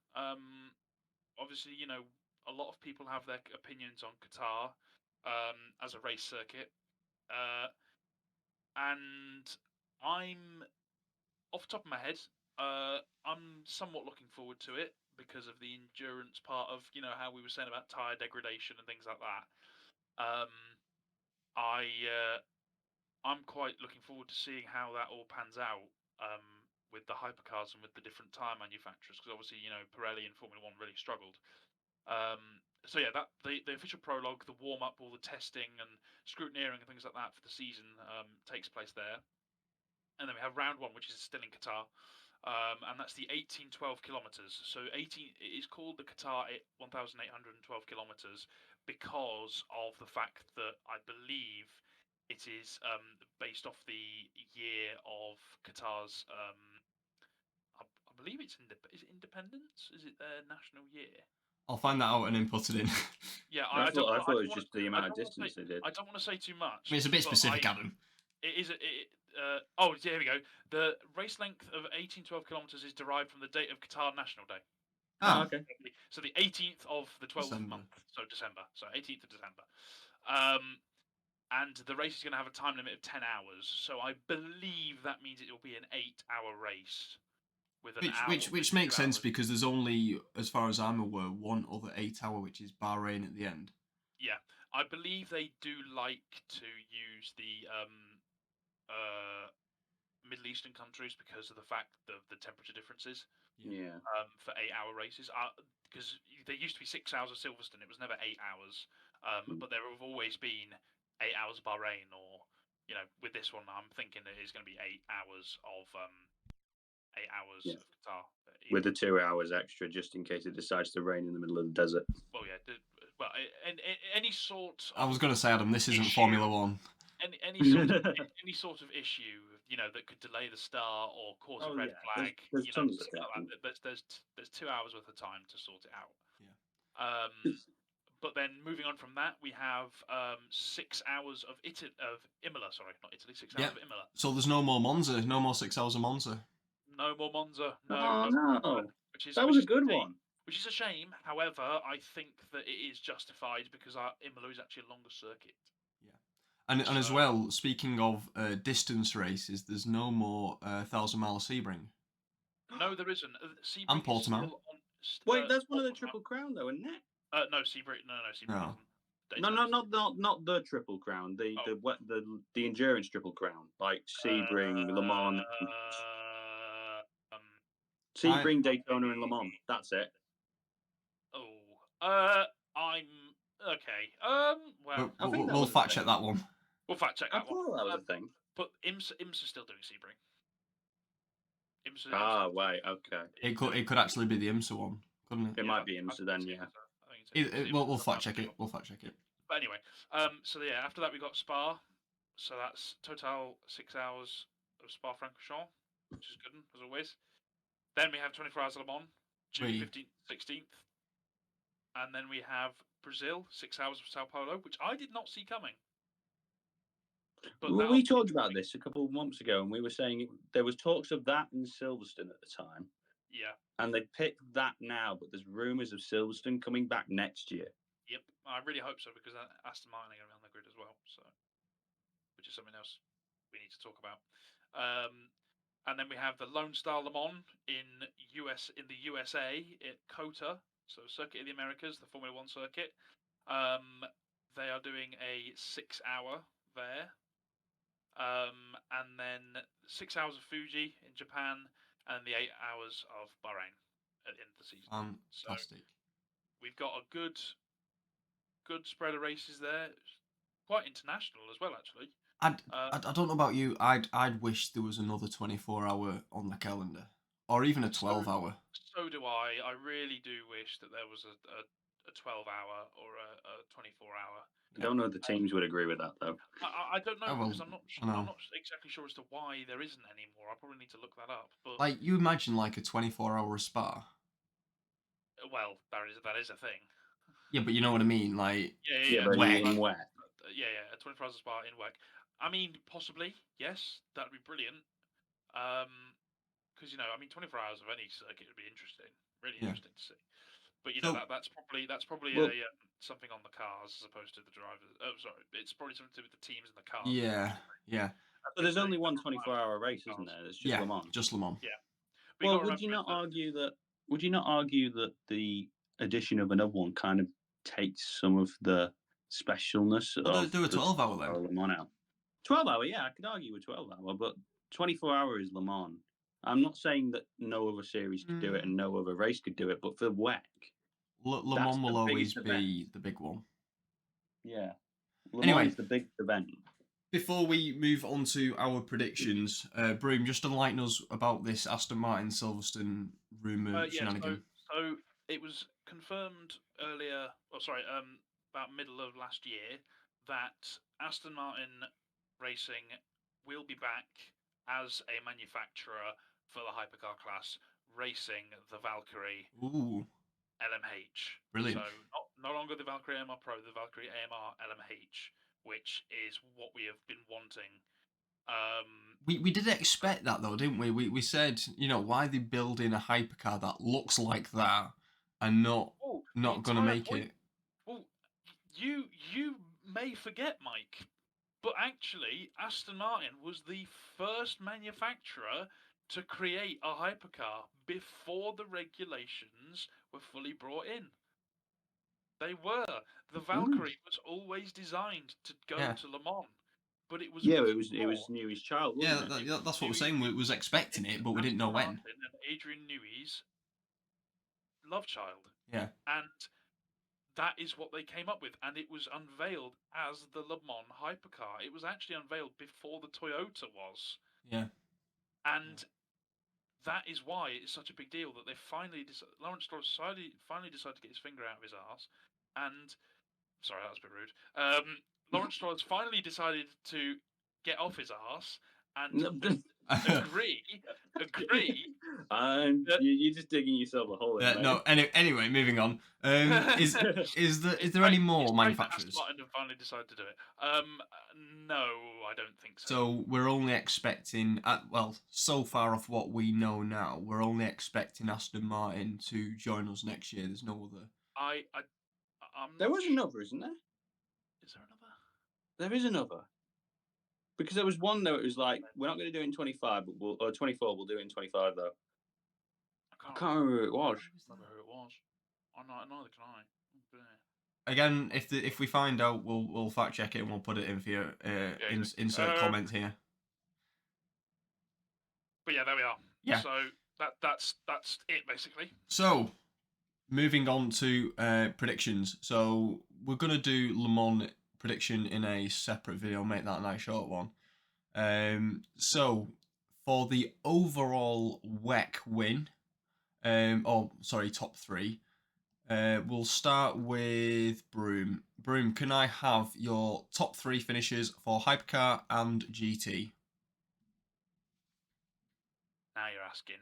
Obviously, you know, a lot of people have their opinions on Qatar as a race circuit, and I'm off the top of my head. I'm somewhat looking forward to it because of the endurance part of, you know, how we were saying about tyre degradation and things like that. I'm quite looking forward to seeing how that all pans out with the hypercars and with the different tyre manufacturers, because obviously, you know, Pirelli and Formula One really struggled. So yeah, that the official prologue, the warm up, all the testing and scrutineering and things like that for the season takes place there. And then we have round 1, which is still in Qatar. And that's the 1812 kilometers. So it is called the Qatar 1812 kilometers because of the fact that I believe it is based off the year of Qatar's. I believe it's is it independence? Is it their national year? I'll find that out and then put it in. Yeah, I thought it was just the amount of distance they did. I don't want to say too much. I mean, it's a bit specific, Adam. It is. Oh, here we go. The race length of 1812 kilometers is derived from the date of Qatar National Day. Oh, okay. So the 18th of the 12th month, so December. So 18th of December. And the race is going to have a time limit of 10 hours. So I believe that means it will be an 8-hour race. With an which makes sense because there's only, as far as I'm aware, one other 8-hour, which is Bahrain at the end. Yeah, I believe they do like to use the Middle Eastern countries because of the fact of the temperature differences. Yeah. For 8-hour races, because there used to be 6 hours of Silverstone, it was never 8 hours. But there have always been 8 hours of Bahrain, or you know, with this one, I'm thinking it is going to be 8 hours of 8 hours of Qatar. With the 2 hours extra, just in case it decides to rain in the middle of the desert. Well, yeah. Well, any sort. I was going to say, Adam, this isn't Formula One. Any sort of issue, you know, that could delay the start or cause a red flag. There's you know, tons of stuff. There's 2 hours worth of time to sort it out. Yeah. But then moving on from that, we have 6 hours of Imola. Sorry, not Italy. 6 hours of Imola. So there's no more Monza. No more 6 hours of Monza. No more Monza. No. That was a good one. Which is a shame. However, I think that it is justified because Imola is actually a longer circuit. And as So- well, speaking of distance races, there's no more 1,000-mile Sebring. No, there isn't. Sebring And is Portimao. still on. Wait, that's one of the Portimao. Triple Crown, though, isn't it? No, Sebring. No, Sebring No. isn't. No, Daytona's- not the Triple Crown. The endurance Triple Crown, like Sebring, Le Mans, um, Sebring, Daytona, and Le Mans. That's it. I'm okay. Well, I think that We'll was the fact check thing. that one. we'll fact check I that one. thought that was a thing. But IMSA's still doing Sebring. Right, okay. It could actually be the IMSA one, couldn't it? It might be IMSA then, yeah. We'll fact check it. We'll fact check it. But anyway, so yeah, after that we got Spa. So that's total 6 hours of Spa-Francorchamps, which is good as always. Then we have 24 hours of Le Mans, June 15th, 16th. And then we have Brazil, 6 hours of Sao Paulo, which I did not see coming. But Well, we talked about this a couple of months ago, and we were saying there was talks of that in Silverstone at the time. Yeah. And they picked that now, but there's rumours of Silverstone coming back next year. Yep, I really hope so, because Aston Martin are going to be on the grid as well, so which is something else we need to talk about. And then we have the Lone Star Le Mans in the USA at COTA, so Circuit of the Americas, the Formula One circuit. They are doing a 6 hour there. And then 6 hours of Fuji in Japan, and the 8 hours of Bahrain at the end of the season. Fantastic. So we've got a good spread of races there. Quite international as well, actually. I don't know about you. I'd wish there was another 24-hour on the calendar, or even a 12-hour. So do I. I really do wish that there was a 12-hour or a 24-hour. I don't know if the teams would agree with that, though. I don't know, because I'm not know. exactly sure as to why there isn't anymore. I probably need to look that up. But Like, you imagine like a 24-hour Spa. well, that is a thing. Yeah, but you know what I mean, like Yeah, but WEC. in WEC. Yeah, a 24 hours Spa in WEC. I mean, possibly, yes, that'd be brilliant. Because 24 hours of any circuit would be interesting, really interesting to see. But that's probably something on the cars as opposed to the drivers. Oh, sorry, it's probably something to do with the teams and the cars. Yeah. But there's only one 24-hour race, isn't there? It's just Le Mans. Just Le Mans. Yeah. But well, would you not argue that the addition of another one kind of takes some of the specialness of do a 12-hour then? Le Mans out? 12-hour, yeah, I could argue with 12-hour, but 24-hour is Le Mans. I'm not saying that no other series could do it and no other race could do it, but for WEC, Le Mans will always be the big one. Yeah. Le Mans is the big event. Before we move on to our predictions, Broom, just enlighten us about this Aston Martin Silverstone rumour shenanigan. So it was confirmed earlier, about middle of last year, that Aston Martin Racing will be back as a manufacturer for the hypercar class, racing the Valkyrie LMH. Brilliant. So no longer the Valkyrie AMR Pro, the Valkyrie AMR LMH, which is what we have been wanting. We did expect that though, didn't we? We said, why are they building a hypercar that looks like that and not going to make it? Well, you may forget, Mike, but actually Aston Martin was the first manufacturer to create a hypercar before the regulations were fully brought in. They were. The Valkyrie was always designed to go to Le Mans, but it was it was Newey's child. Wasn't it? That's what we're saying. We was expecting it, but we didn't know when. And Adrian Newey's love child. Yeah. And that is what they came up with, and it was unveiled as the Le Mans hypercar. It was actually unveiled before the Toyota was. Yeah. And that is why it's such a big deal that they finally Lawrence Stroll finally decided to get his finger out of his arse, and sorry, that was a bit rude. Lawrence Stroll has finally decided to get off his arse and agree. You're just digging yourself a hole. Anyway, moving on. Is there any more manufacturers? Martin have finally decided to do it. No, I don't think so. So we're only expecting, so far off what we know now, we're only expecting Aston Martin to join us next year. There's no other. I'm there was another, isn't there? Is there another? There is another. Because there was one though. It was like we're not going to do it in 25, but or 24. We'll do it in 25 though. I can't remember who it was. I remember who it was. Neither can I. Oh, Again, if we find out, we'll fact check it and we'll put it in for you. Insert comment here. But yeah, there we are. Yeah. So that's it basically. So, moving on to predictions. So we're gonna do Le Mans prediction in a separate video. Make that a nice short one. So for the overall WEC win, top 3. We'll start with Broom. Broom, can I have your top 3 finishes for Hypercar and GT? Now you're asking.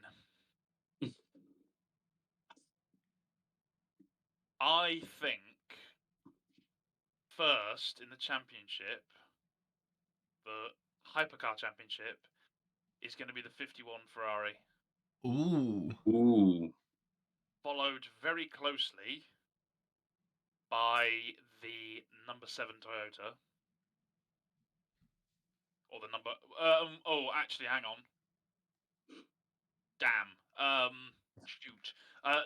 I think first in the championship, the Hypercar Championship, is going to be the 51 Ferrari. Ooh. Followed very closely by the number 7 Toyota. Or the number... actually, hang on. Damn. Shoot.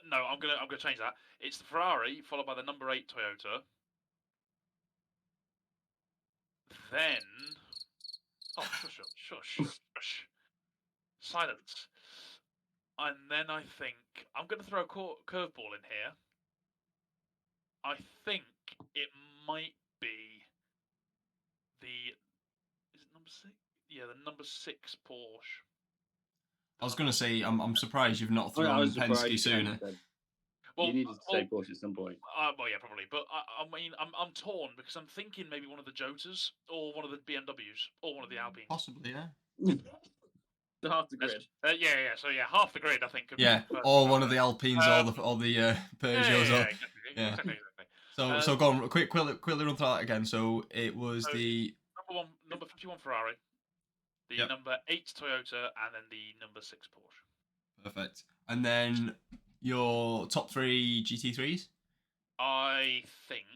No, I'm gonna change that. It's the Ferrari, followed by the number 8 Toyota. Then... Oh, shush. Silence. And then I think... I'm going to throw a curveball in here. I think it might be the... Is it number 6? Yeah, the number 6 Porsche. I was going to say, I'm surprised you've not thrown Penske sooner. Well, you needed to say Porsche at some point. Well, yeah, probably. But I mean, I'm torn because I'm thinking maybe one of the Jotas or one of the BMWs or one of the Alpines. Possibly, yeah. Half the grid. Yeah. So yeah, half the grid, I think. Yeah, or one of the Alpines or the Peugeots. Exactly. So go on, quickly run through that again. So it was the number 51 Ferrari, the number 8 Toyota, and then the number 6 Porsche. Perfect. And then your top 3 GT3s? I think.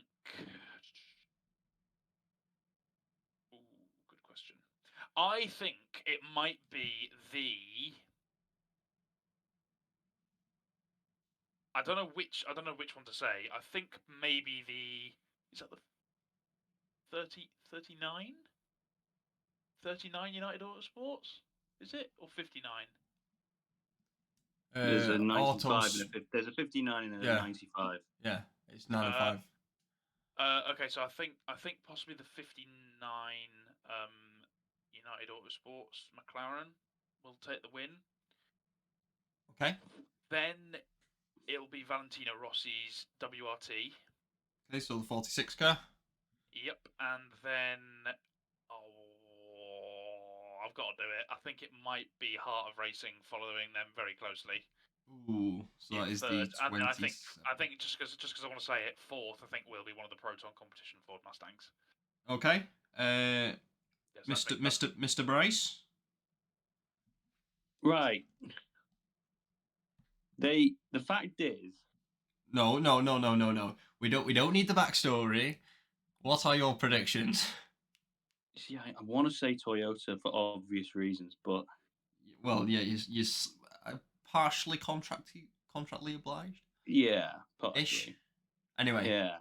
Ooh, good question. I think it might be the. I don't know which one to say. I think maybe the. Is that the 39? 39 United Autosports? Is it? Or 59? There's a 95 there's a 59 and a 95. Yeah, it's 95. Okay, so I think possibly the 59 United Autosports McLaren will take the win. Okay. Then it'll be Valentino Rossi's WRT. Okay, so the 46 car. Yep, and then I've got to do it. I think it might be Heart of Racing following them very closely. Ooh, so that is third. the 20. I think just because I want to say it, fourth, I think will be one of the Proton competition Ford Mustangs. Okay. Mr. Bryce. Right. The fact is. No. We don't need the backstory. What are your predictions? See, I want to say Toyota for obvious reasons, but well, yeah, you're partially contractually obliged. Yeah, partially. Ish. Anyway. Yeah.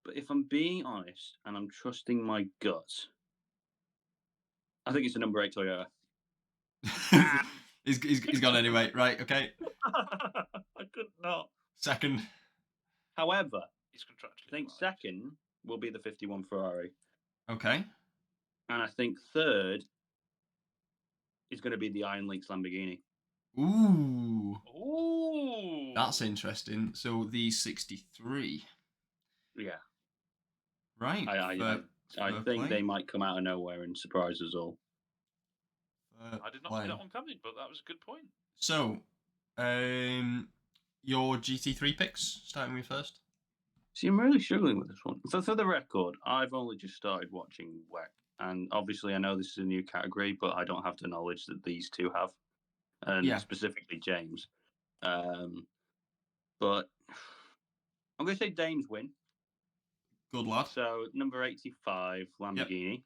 But if I'm being honest and I'm trusting my gut, I think it's a number 8 Toyota. He's gone anyway. Right. Okay. I could not. Second. However, he's contractually. I think second will be the 51 Ferrari. Okay. And I think third is going to be the Iron Lynx Lamborghini. Ooh. That's interesting. So the 63. Yeah. Right. I think they might come out of nowhere and surprise us all. I did not see that one coming, but that was a good point. So, your GT3 picks, starting with first. See, I'm really struggling with this one. For the record, I've only just started watching WEC, and obviously I know this is a new category, but I don't have the knowledge that these two have, and specifically James. But I'm going to say Dames win. Good lad. So number 85, Lamborghini.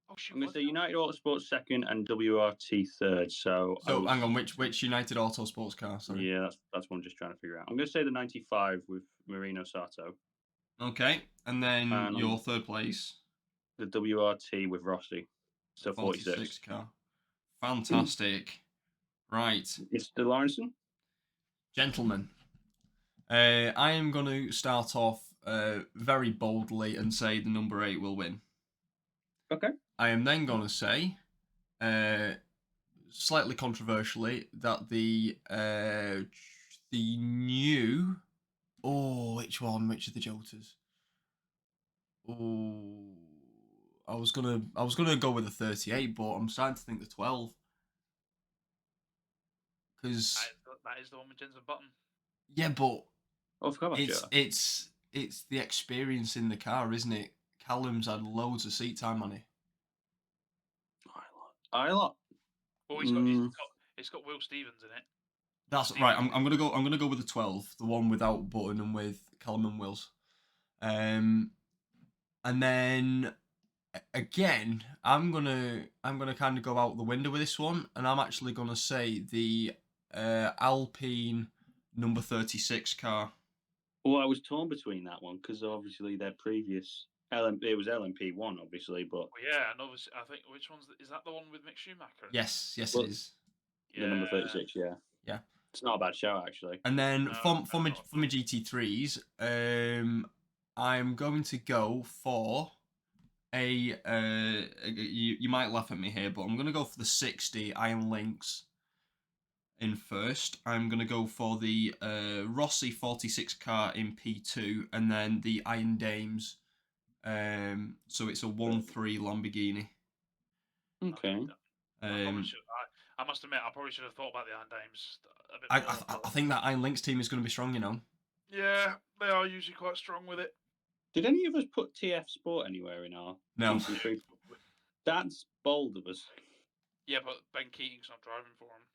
Oh shoot! I'm going what- to say United Autosport second and WRT third. So hang on, which United Auto Sports car? Sorry. Yeah, that's what I'm just trying to figure out. I'm going to say the 95 with Marino Sato. Okay, and then And your third place, the WRT with Rossi. So 46 car. Fantastic. Right, It's the Lawrenson. gentlemen, I am going to start off very boldly and say the number 8 will win. Okay. I am then going to say, slightly controversially, that the new. Oh, which one? Which of the Jotas? Oh, I was gonna go with the 38, but I'm starting to think the 12 because That is the one with Jensen Button. yeah, but Oh, I forgot about Joe. it's the experience in the car, isn't it? Callum's had loads of seat time on it. Isla. Oh, it's got Will Stevens in it. That's Stevens. right. I'm gonna go with the 12, the one without Button and with Callum and Wills. And then again, I'm gonna kind of go out the window with this one, and I'm actually gonna say the Alpine number 36 car. Well, I was torn between that one because obviously their previous it was LMP1, obviously, but Well, yeah, and obviously, I think is that the one with Mick Schumacher? Yes, it is. Yeah. The number 36, yeah. Yeah. It's not a bad show, actually. And then No, for my GT3s, I'm going to go for a you might laugh at me here, but I'm going to go for the 60 Iron Lynx in first. I'm going to go for the Rossi 46 car in P2, and then the Iron Dames. So it's a 1-3 Lamborghini. Okay. I must admit, I probably should have thought about the Iron Dames a bit more. I think that Iron Lynx team is going to be strong, you know. Yeah, they are usually quite strong with it. Did any of us put TF Sport anywhere in our No. GT3? That's bold of us. Yeah, but Ben Keating's not driving for them.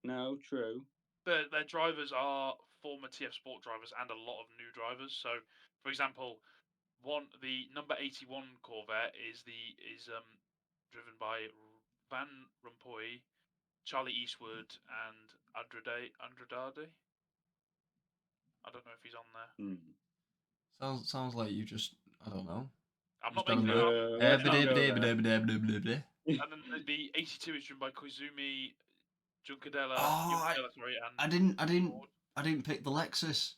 No, true. Their drivers are former TF Sport drivers and a lot of new drivers. So, for example, the number 81 Corvette is driven by Van Rompuy, Charlie Eastwood, and Andrade. I don't know if he's on there. Sounds like you just, I don't know. I'm not making it up. up. And then the 82 is driven by Koizumi Juncadella. Oh, and I didn't pick the Lexus.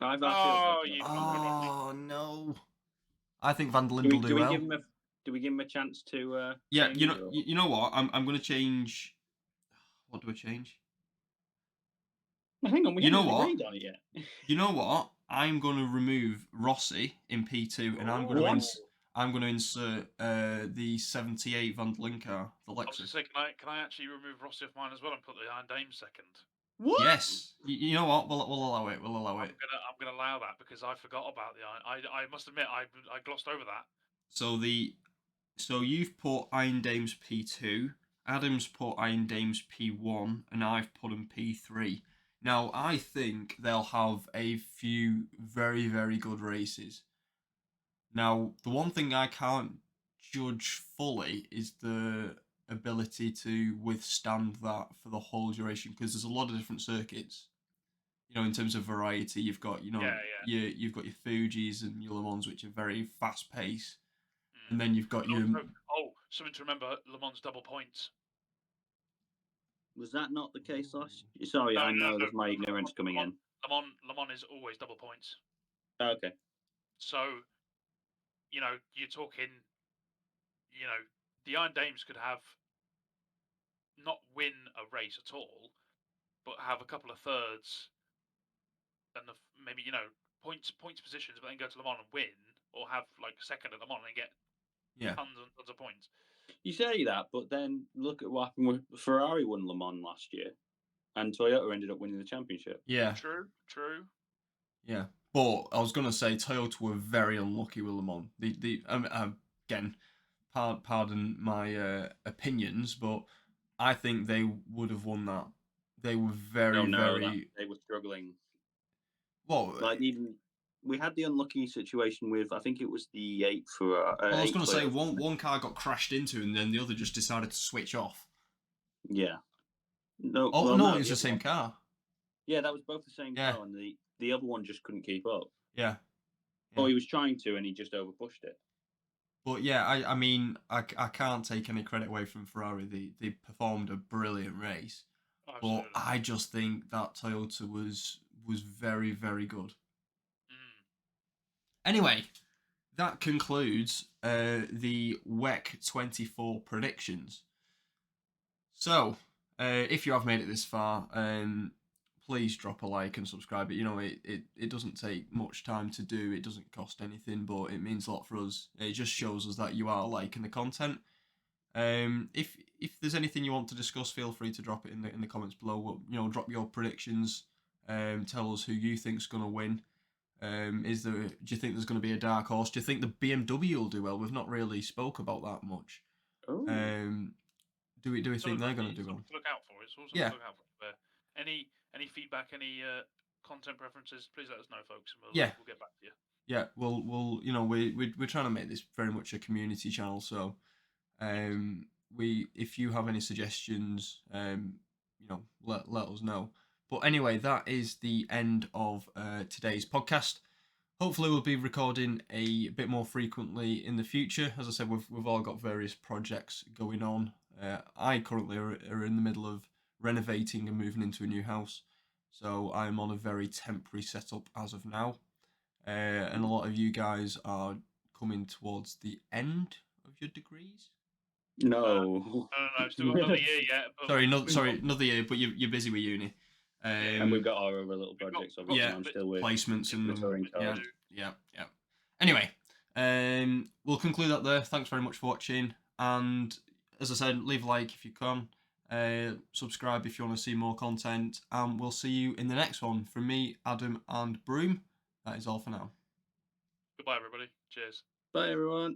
you Oh no! I think Van der Linde do will do we well. Do we give him a chance to? Yeah, you know what? I'm going to change. What do I change? Hang on, we haven't agreed on it yet. You know what? I'm going to remove Rossi in P2, and I'm going to insert the 78 Van der Linde car, the Lexus. I was going to say, can I actually remove Rossi off mine as well and put the Iron Dame second? What? Yes. You know what? We'll allow it. We'll allow it. I'm gonna allow that because I forgot about the Iron. I must admit I glossed over that. So you've put Iron Dames P2, Adam's put Iron Dames P1, and I've put them P3. Now, I think they'll have a few very, very good races. Now, the one thing I can't judge fully is the ability to withstand that for the whole duration, because there's a lot of different circuits. You know, in terms of variety, you've got you've got your Fujis and your Le Mans, which are very fast paced, and then you've got your something to remember: Le Mans double points. Was that not the case last year? Sorry, I know there's my ignorance coming in. Le Mans is always double points. Okay. So, you're talking, the Iron Dames could have not win a race at all, but have a couple of thirds and maybe points positions, but then go to Le Mans and win, or have like second at Le Mans and get tons and tons of points. You say that, but then look at what happened with Ferrari won Le Mans last year, and Toyota ended up winning the championship. Yeah. True. Yeah, but I was gonna say Toyota were very unlucky with Le Mans. Again, pardon my opinions, but I think they would have won that They were very, they were struggling. Well, Like even we had the unlucky situation with, I think it was the eight for. I was going to say one car got crashed into, and then the other just decided to switch off. Yeah. No. Oh well, no, no, it was the same car. Yeah, that was both the same Yeah. car, and the other one just couldn't keep up. Yeah. Well, he was trying to, and he just overpushed it. But yeah, I mean, I can't take any credit away from Ferrari. They performed a brilliant race. Absolutely. But I just think that Toyota was very, very good. Anyway, that concludes the WEC 24 predictions. So, if you have made it this far, please drop a like and subscribe. You know, it doesn't take much time to do. It doesn't cost anything, but it means a lot for us. It just shows us that you are liking the content. If there's anything you want to discuss, feel free to drop it in the comments below. You know, drop your predictions. Tell us who you think's gonna win. Do you think there's going to be a dark horse? Do you think the BMW will do well? We've not really spoke about that much. Oh. Do we think they're going to do well? To look out for. It's also Yeah. to look out for. Any feedback, any content preferences, please let us know, folks, and we'll get back to you. Yeah, we'll you know we're trying to make this very much a community channel, so if you have any suggestions, you know, let us know. But anyway, that is the end of today's podcast. Hopefully, we'll be recording a bit more frequently in the future. As I said, we've all got various projects going on. I currently are in the middle of renovating and moving into a new house, so I'm on a very temporary setup as of now. And a lot of you guys are coming towards the end of your degrees. No. No, still got another year yet. Sorry, another year, but you're busy with uni. And we've got our other little projects. Obviously, I'm still with placements and cars. Yeah. Anyway, we'll conclude that there. Thanks very much for watching, and as I said, leave a like if you can. Subscribe if you want to see more content, and we'll see you in the next one. From me, Adam, and Broom. That is all for now. Goodbye, everybody. Cheers. Bye, everyone.